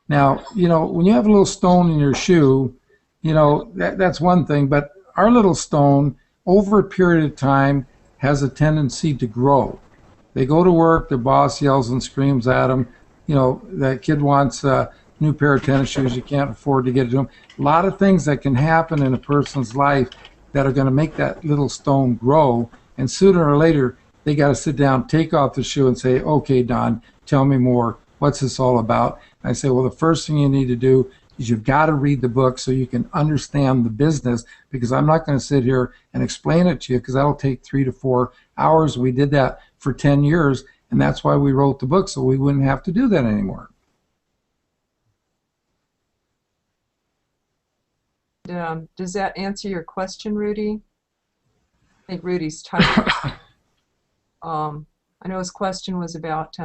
Now, when you have a little stone in your shoe, that's one thing, but our little stone, over a period of time, has a tendency to grow. They go to work, their boss yells and screams at them, that kid wants a new pair of tennis shoes, you can't afford to get it to them. A lot of things that can happen in a person's life that are going to make that little stone grow, and sooner or later they got to sit down, take off the shoe and say, okay, Don, tell me more. What's this all about? And I say, well, the first thing you need to do is you've got to read the book so you can understand the business, because I'm not going to sit here and explain it to you, because that'll take 3 to 4 hours. We did that for 10 years, and that's why we wrote the book, so we wouldn't have to do that anymore. Does that answer your question, Rudy? I think Rudy's typing. I know his question was about,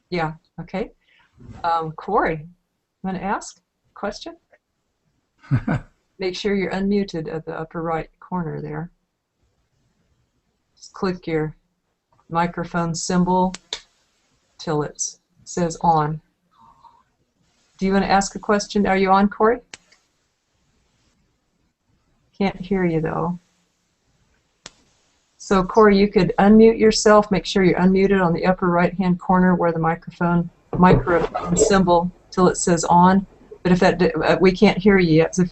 yeah, okay. Corey, want to ask a question? Make sure you're unmuted at the upper right corner there. Just click your microphone symbol till it says on. Do you want to ask a question? Are you on, Corey? Can't hear you though. So Corey, you could unmute yourself. Make sure you're unmuted on the upper right-hand corner where the microphone symbol till it says on. But if that we can't hear you yet, so if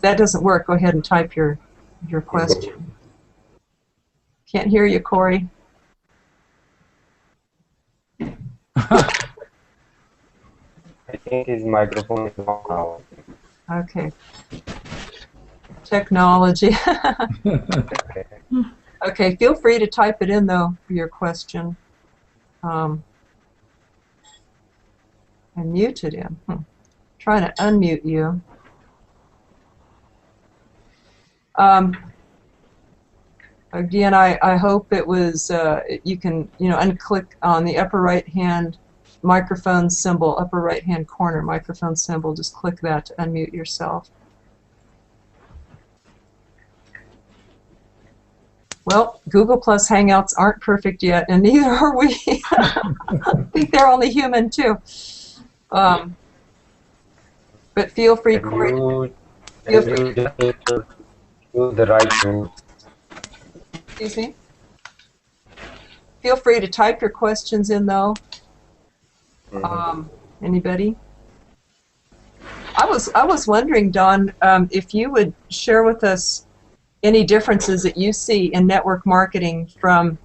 that doesn't work, go ahead and type your question. Can't hear you, Corey. I think his microphone is on now. Okay. Technology. Okay, feel free to type it in though for your question. I muted him. Trying to unmute you. Again, I hope it was you can unclick on the upper right hand microphone symbol, upper right hand corner microphone symbol. Just click that to unmute yourself. Well, Google Plus Hangouts aren't perfect yet, and neither are we. I think they're only human too. But feel free, Corey. Feel free. Just need to use the right tool. Excuse me. Feel free to type your questions in, though. Anybody? I was wondering, Don, if you would share with us any differences that you see in network marketing from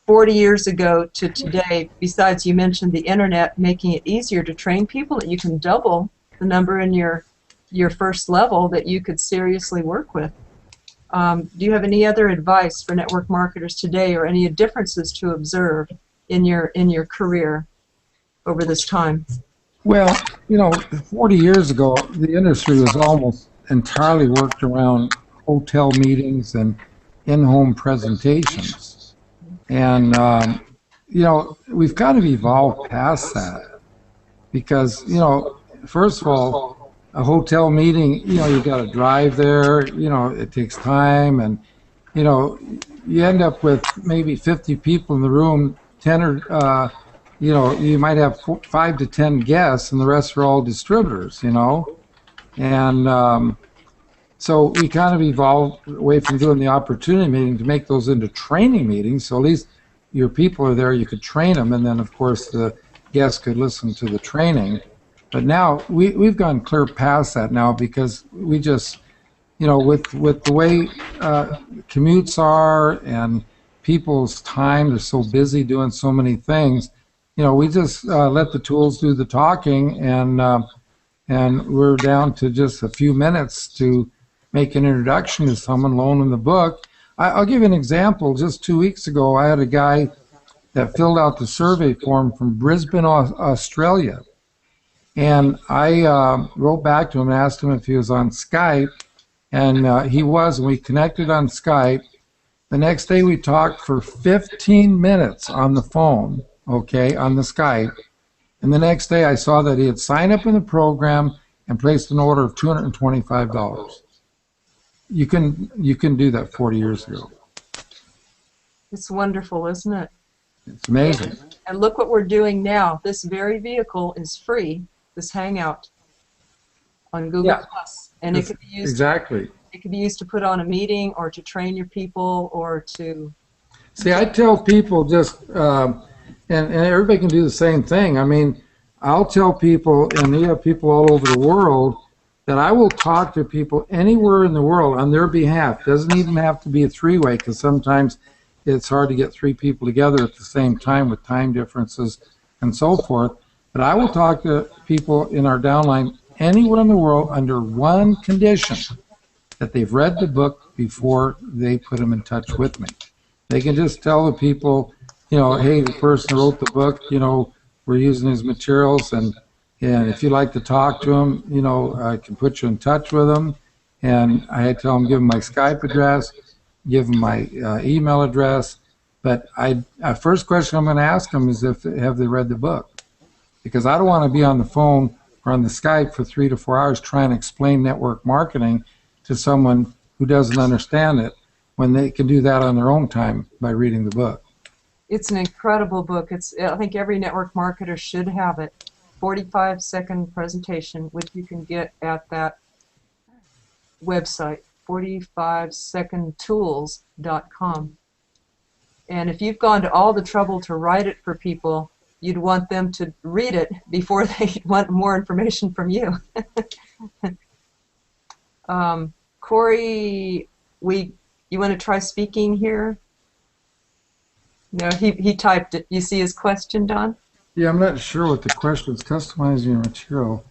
40 years ago to today. Besides, you mentioned the internet making it easier to train people, that you can double the number in your first level that you could seriously work with. Do you have any other advice for network marketers today, or any differences to observe in your career over this time? Well, 40 years ago, the industry was almost entirely worked around hotel meetings and in-home presentations. And, we've kind of evolved past that because, first of all, a hotel meeting, you got to drive there, it takes time, and, you end up with maybe 50 people in the room, 10 or, you might have 5 to 10 guests, and the rest are all distributors, and so we kind of evolved away from doing the opportunity meeting to make those into training meetings, so at least your people are there, you could train them, and then of course the guests could listen to the training. But now we've gone clear past that now, because we just, with the way commutes are and people's time, they're so busy doing so many things, we just let the tools do the talking, and we're down to just a few minutes to make an introduction to someone, loan them the book. I'll give you an example. Just 2 weeks ago, I had a guy that filled out the survey form from Brisbane, Australia. And I wrote back to him and asked him if he was on Skype, and he was, and we connected on Skype. The next day we talked for 15 minutes on the phone, okay, on the Skype. And the next day I saw that he had signed up in the program and placed an order of $225. You can do that 40 years ago. It's wonderful, isn't it? It's amazing. And look what we're doing now. This very vehicle is free. This Hangout on Google Plus, and it could be used. Exactly. It could be used to put on a meeting, or to train your people, or to. See, I tell people just, and everybody can do the same thing. I mean, I'll tell people, and you have people all over the world, that I will talk to people anywhere in the world on their behalf. Doesn't even have to be a three-way, because sometimes it's hard to get 3 people together at the same time with time differences and so forth. But I will talk to people in our downline anywhere in the world under one condition: that they've read the book before they put them in touch with me. They can just tell the people, hey, the person who wrote the book, we're using his materials, and if you like to talk to him, I can put you in touch with him. And I tell them, give them my Skype address, give them my email address. But first question I'm going to ask them is have they read the book? Because I don't want to be on the phone or on the Skype for 3 to 4 hours trying to explain network marketing to someone who doesn't understand it, when they can do that on their own time by reading the book. It's an incredible book. I think every network marketer should have it. 45-second presentation, which you can get at that website, 45secondtools.com. And if you've gone to all the trouble to write it for people, you'd want them to read it before they want more information from you. Corey, you want to try speaking here? No, he typed it. You see his question, Don? Yeah, I'm not sure what the question is. Customizing your material.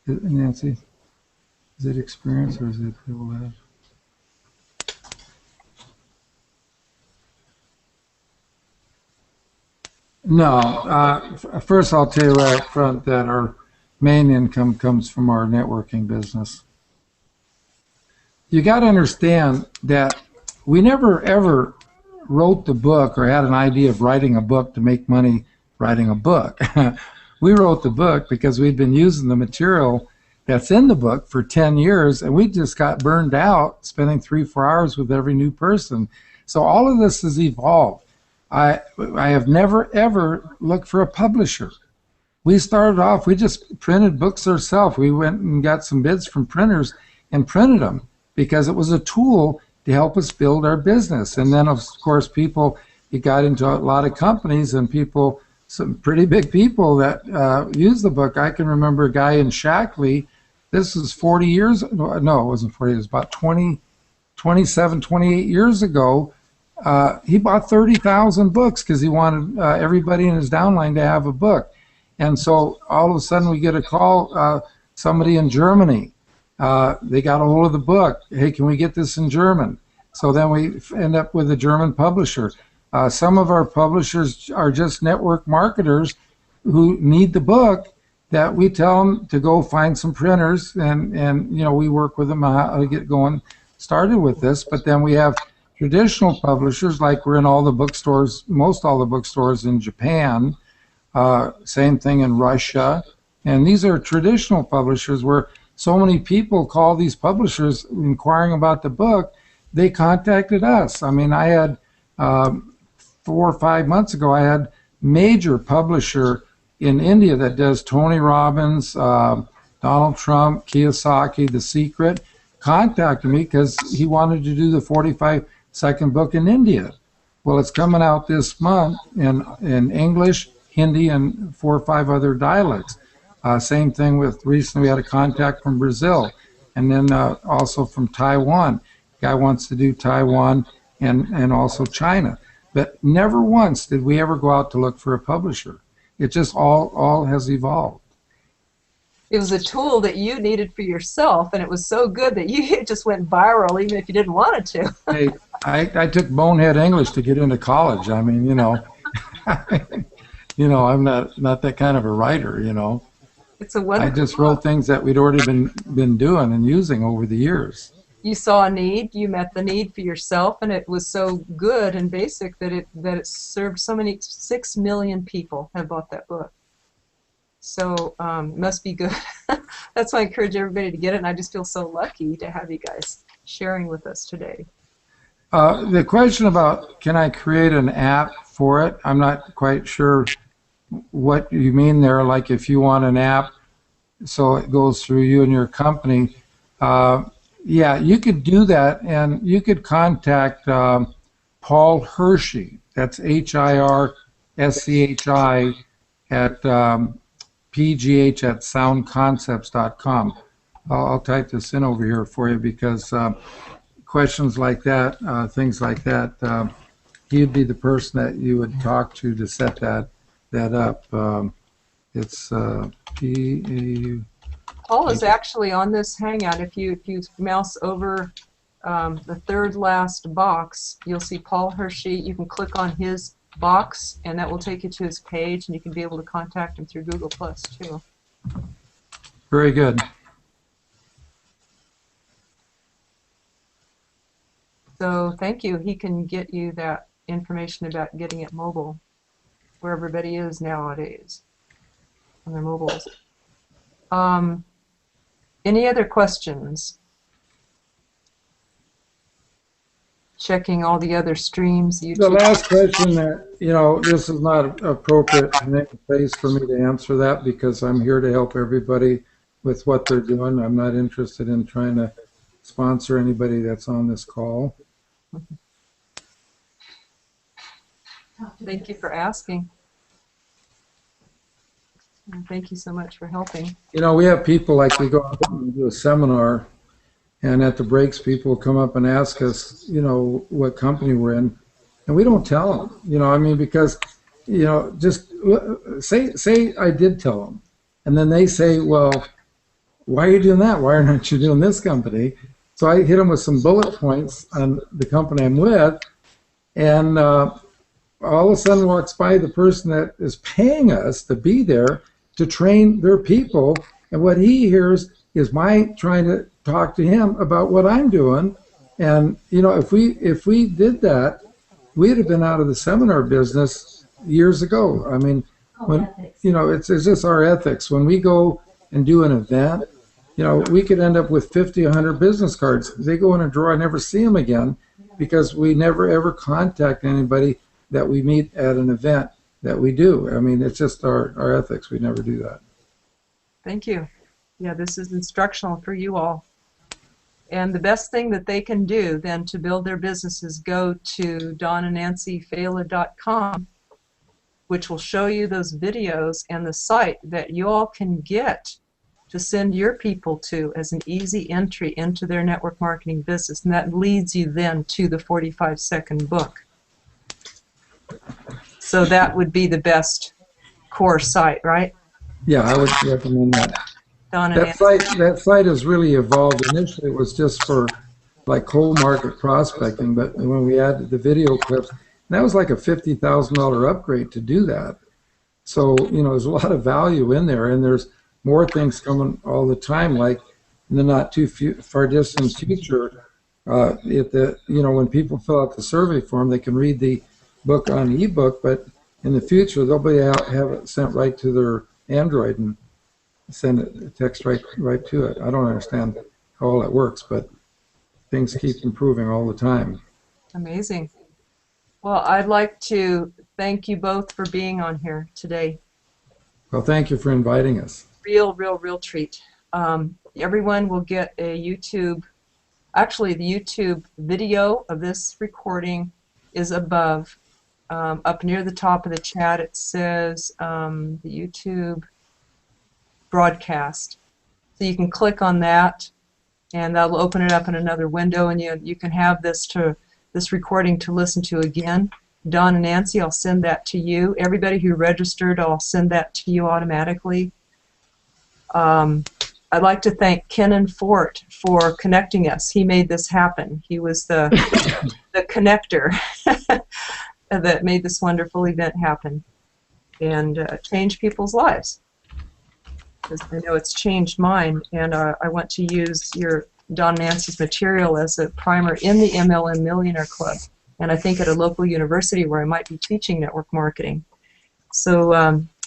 Nancy, is it experience or is it people have? No. First, I'll tell you right up front that our main income comes from our networking business. You got to understand that we never ever wrote the book or had an idea of writing a book to make money writing a book. We wrote the book because we'd been using the material that's in the book for 10 years, and we just got burned out spending 3-4 hours with every new person. So all of this has evolved. I have never, ever looked for a publisher. We started off, we just printed books ourselves. We went and got some bids from printers and printed them because it was a tool to help us build our business. And then, of course, it got into a lot of companies and some pretty big people that used the book. I can remember a guy in Shackley, this was 40 years, no, it wasn't 40, it was about 27, 28 years ago. He bought 30,000 books because he wanted everybody in his downline to have a book. And so all of a sudden we get a call, somebody in Germany, they got a hold of the book. Hey, can we get this in German? So then we end up with a German publisher. Some of our publishers are just network marketers who need the book that we tell them to go find some printers, and we work with them how to get going started with this. But then we have traditional publishers, like we're in all the bookstores, most all the bookstores in Japan, same thing in Russia, and these are traditional publishers where so many people call these publishers inquiring about the book. They contacted us. I mean, I had 4 or 5 months ago, I had major publisher in India that does Tony Robbins, Donald Trump, Kiyosaki, The Secret, contacted me because he wanted to do the 45-second book in India. Well, it's coming out this month in English, Hindi, and 4 or 5 other dialects. Same thing with, recently we had a contact from Brazil, and then also from Taiwan. Guy wants to do Taiwan and also China. But never once did we ever go out to look for a publisher. It just all has evolved. It was a tool that you needed for yourself, and it was so good that it just went viral even if you didn't want it to. Hey, I took bonehead English to get into college. I mean, I'm not that kind of a writer, It's a wonderful I just wrote things that we'd already been doing and using over the years. You saw a need, you met the need for yourself, and it was so good and basic that it served so many, 6 million people have bought that book. So it must be good. That's why I encourage everybody to get it, and I just feel so lucky to have you guys sharing with us today. The question about can I create an app for it, I'm not quite sure what you mean there, like if you want an app so it goes through you and your company. Yeah, you could do that, and you could contact Paul Hershey. That's HIRSCHI at pgh@soundconcepts.com. I'll type this in over here for you because questions like that, things like that, he'd be the person that you would talk to set that up. It's PAU. Paul is actually on this Hangout. If you mouse over the third last box, you'll see Paul Hershey. You can click on his box, and that will take you to his page, and you can be able to contact him through Google Plus too. Very good. So thank you. He can get you that information about getting it mobile, where everybody is nowadays on their mobiles. Any other questions? Checking all the other streams. YouTube. The last question that, this is not appropriate place for me to answer that because I'm here to help everybody with what they're doing. I'm not interested in trying to sponsor anybody that's on this call. Thank you for asking. And thank you so much for helping. You know, we have people, like, we go out and do a seminar, and at the breaks people come up and ask us, you know, what company we're in, and we don't tell them, you know, I mean, because, you know, just say I did tell them, and then they say, well, why are you doing that? Why aren't you doing this company? So I hit them with some bullet points on the company I'm with, and all of a sudden walks by the person that is paying us to be there to train their people, and what he hears is my trying to talk to him about what I'm doing. And you know, if we did that, we'd have been out of the seminar business years ago. I mean, when you know, it's just our ethics. When we go and do an event, you know, we could end up with 50, 100 business cards. They go in a drawer, I never see them again, because we never ever contact anybody that we meet at an event that we do. I mean, it's just our ethics. We never do that. Thank you. Yeah, this is instructional for you all. And the best thing that they can do then to build their business is go to donandnancyfailla.com, which will show you those videos and the site that you all can get to send your people to as an easy entry into their network marketing business. And that leads you then to the 45-second book. So that would be the best core site, right? Yeah, I would recommend that. That site has really evolved. Initially, it was just for like cold market prospecting, but when we added the video clips, that was like a $50,000 upgrade to do that. So, you know, there's a lot of value in there, and there's more things coming all the time. Like in the not too far distant future, you know, when people fill out the survey form, they can read the book on ebook, but in the future they'll be have it sent right to their Android and send it text right to it. I don't understand how all that works, but things keep improving all the time. Amazing. Well, I'd like to thank you both for being on here today. Well, thank you for inviting us. Real treat. Everyone will get a YouTube, actually the YouTube video of this recording is above. Up near the top of the chat it says the YouTube broadcast. So you can click on that and that'll open it up in another window, and you can have this recording to listen to again. Don and Nancy, I'll send that to you. Everybody who registered, I'll send that to you automatically. I'd like to thank Kenan Fort for connecting us. He made this happen. He was the connector that made this wonderful event happen and change people's lives. Because I know it's changed mine, and I want to use your Don and Nancy's material as a primer in the MLM Millionaire Club, and I think at a local university where I might be teaching network marketing. So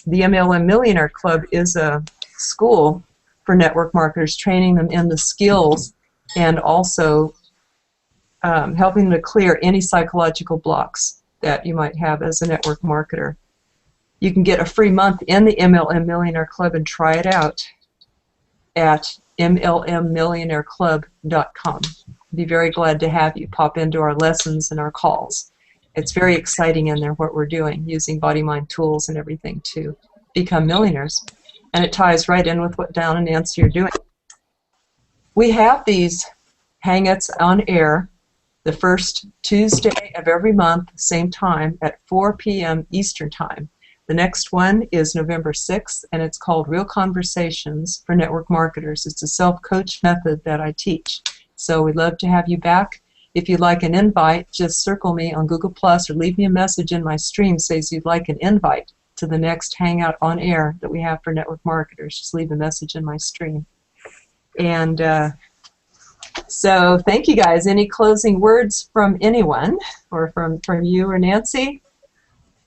the MLM Millionaire Club is a school for network marketers, training them in the skills and also helping them to clear any psychological blocks that you might have as a network marketer. You can get a free month in the MLM Millionaire Club and try it out at mlmmillionaireclub.com. Be very glad to have you pop into our lessons and our calls. It's very exciting in there what we're doing, using body-mind tools and everything to become millionaires. And it ties right in with what Don and Nancy are doing. We have these hangouts on air the first Tuesday of every month, same time, at 4 p.m. Eastern Time. The next one is November 6th, and it's called Real Conversations for Network Marketers. It's a self-coach method that I teach. So we'd love to have you back. If you'd like an invite, just circle me on Google Plus or leave me a message in my stream says you'd like an invite to the next hangout on air that we have for network marketers. Just leave a message in my stream. And so thank you guys. Any closing words from anyone, or from you or Nancy?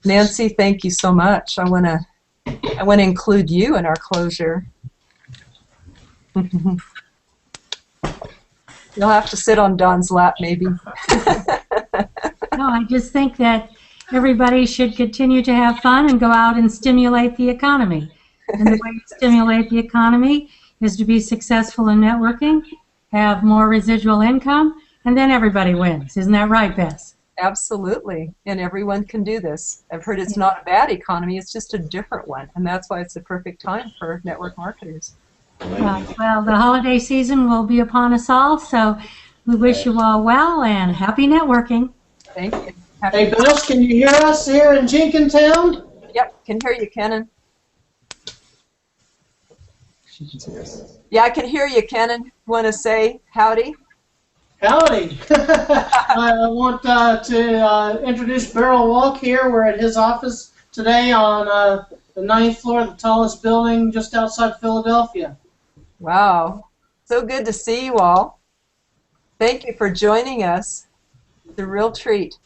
Nancy, thank you so much. I want to include you in our closure. You'll have to sit on Don's lap, maybe. No, I just think that everybody should continue to have fun and go out and stimulate the economy. And the way to stimulate the economy is to be successful in networking have more residual income, and then everybody wins. Isn't that right, Bess? Absolutely, and everyone can do this. I've heard it's not a bad economy, it's just a different one, and that's why it's the perfect time for network marketers. Well, the holiday season will be upon us all, so we wish you all well and happy networking. Thank you. Hey, Bess, can you hear us here in Jenkintown? Yep, can hear you, Kenan. Yeah, I can hear you, Kenan. Want to say howdy? Howdy. I want to introduce Beryl Walk here. We're at his office today on the 9th floor of the tallest building just outside Philadelphia. Wow, so good to see you all. Thank you for joining us. It's a real treat.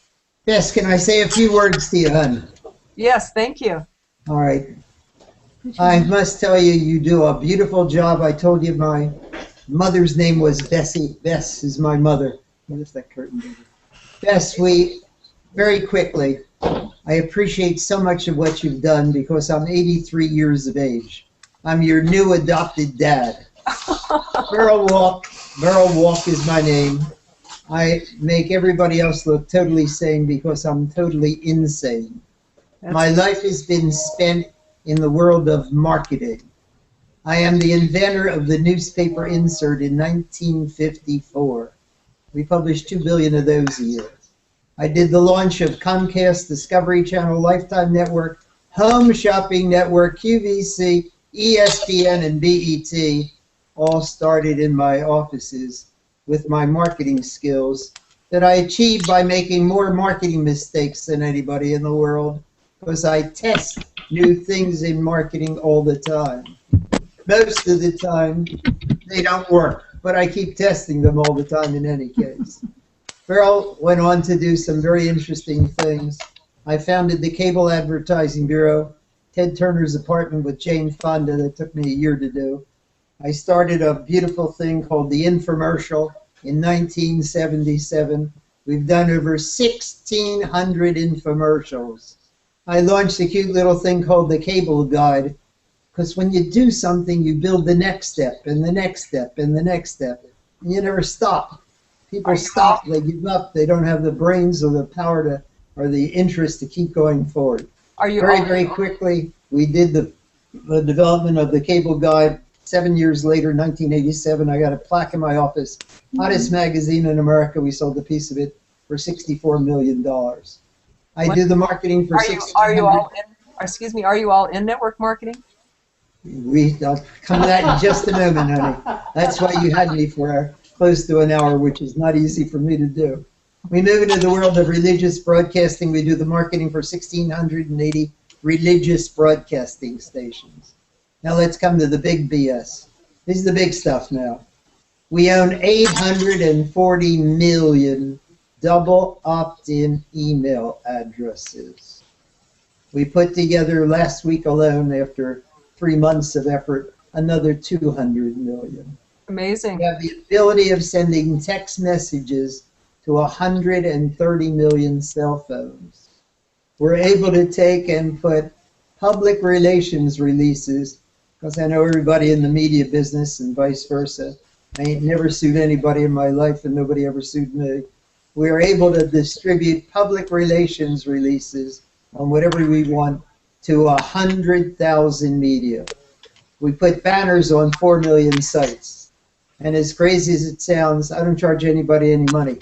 Yes, can I say a few words to you, hon? Yes, thank you. All right. I must tell you, you do a beautiful job. I told you my mother's name was Bessie. Bess is my mother. Lift that curtain, baby. Bess, very quickly, I appreciate so much of what you've done because I'm 83 years of age. I'm your new adopted dad. Beryl Walk is my name. I make everybody else look totally sane because I'm totally insane. My life has been spent in the world of marketing. I am the inventor of the newspaper insert in 1954. We published 2 billion of those a year. I did the launch of Comcast, Discovery Channel, Lifetime Network, Home Shopping Network, QVC, ESPN, and BET, all started in my offices with my marketing skills that I achieved by making more marketing mistakes than anybody in the world because I test new things in marketing all the time. Most of the time, they don't work, but I keep testing them all the time in any case. Beryl went on to do some very interesting things. I founded the Cable Advertising Bureau, Ted Turner's apartment with Jane Fonda that took me a year to do. I started a beautiful thing called the Infomercial in 1977. We've done over 1,600 infomercials. I launched a cute little thing called the Cable Guide, because when you do something, you build the next step, and the next step, and the next step, and you never stop. People stop, they give up, they don't have the brains or the power to, or the interest to keep going forward. Very quickly, we did the development of the Cable Guide. 7 years later, 1987, I got a plaque in my office. Hottest magazine in America. We sold a piece of it for $64 million. I do the marketing for are you all in network marketing? I'll come to that in just a moment, honey. That's why you had me for close to an hour, which is not easy for me to do. We move into the world of religious broadcasting. We do the marketing for 1,680 religious broadcasting stations. Now let's come to the big BS. This is the big stuff now. We own 840 million double opt-in email addresses. We put together last week alone, after 3 months of effort, another 200 million. Amazing. We have the ability of sending text messages to 130 million cell phones. We're able to take and put public relations releases, because I know everybody in the media business and vice versa. I ain't never sued anybody in my life and nobody ever sued me. We are able to distribute public relations releases on whatever we want to 100,000 media. We put banners on 4 million sites. And as crazy as it sounds, I don't charge anybody any money.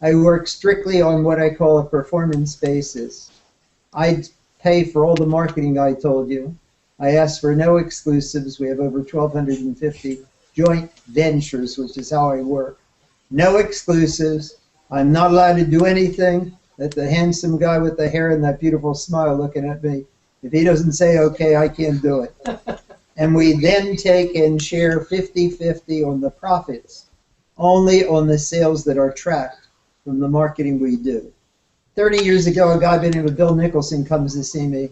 I work strictly on what I call a performance basis. I pay for all the marketing I told you. I ask for no exclusives. We have over 1,250 joint ventures, which is how I work. No exclusives. I'm not allowed to do anything that the handsome guy with the hair and that beautiful smile looking at me, if he doesn't say okay, I can't do it. And we then take and share 50-50 on the profits, only on the sales that are tracked from the marketing we do. 30 years ago, a guy by the name of Bill Nicholson comes to see me.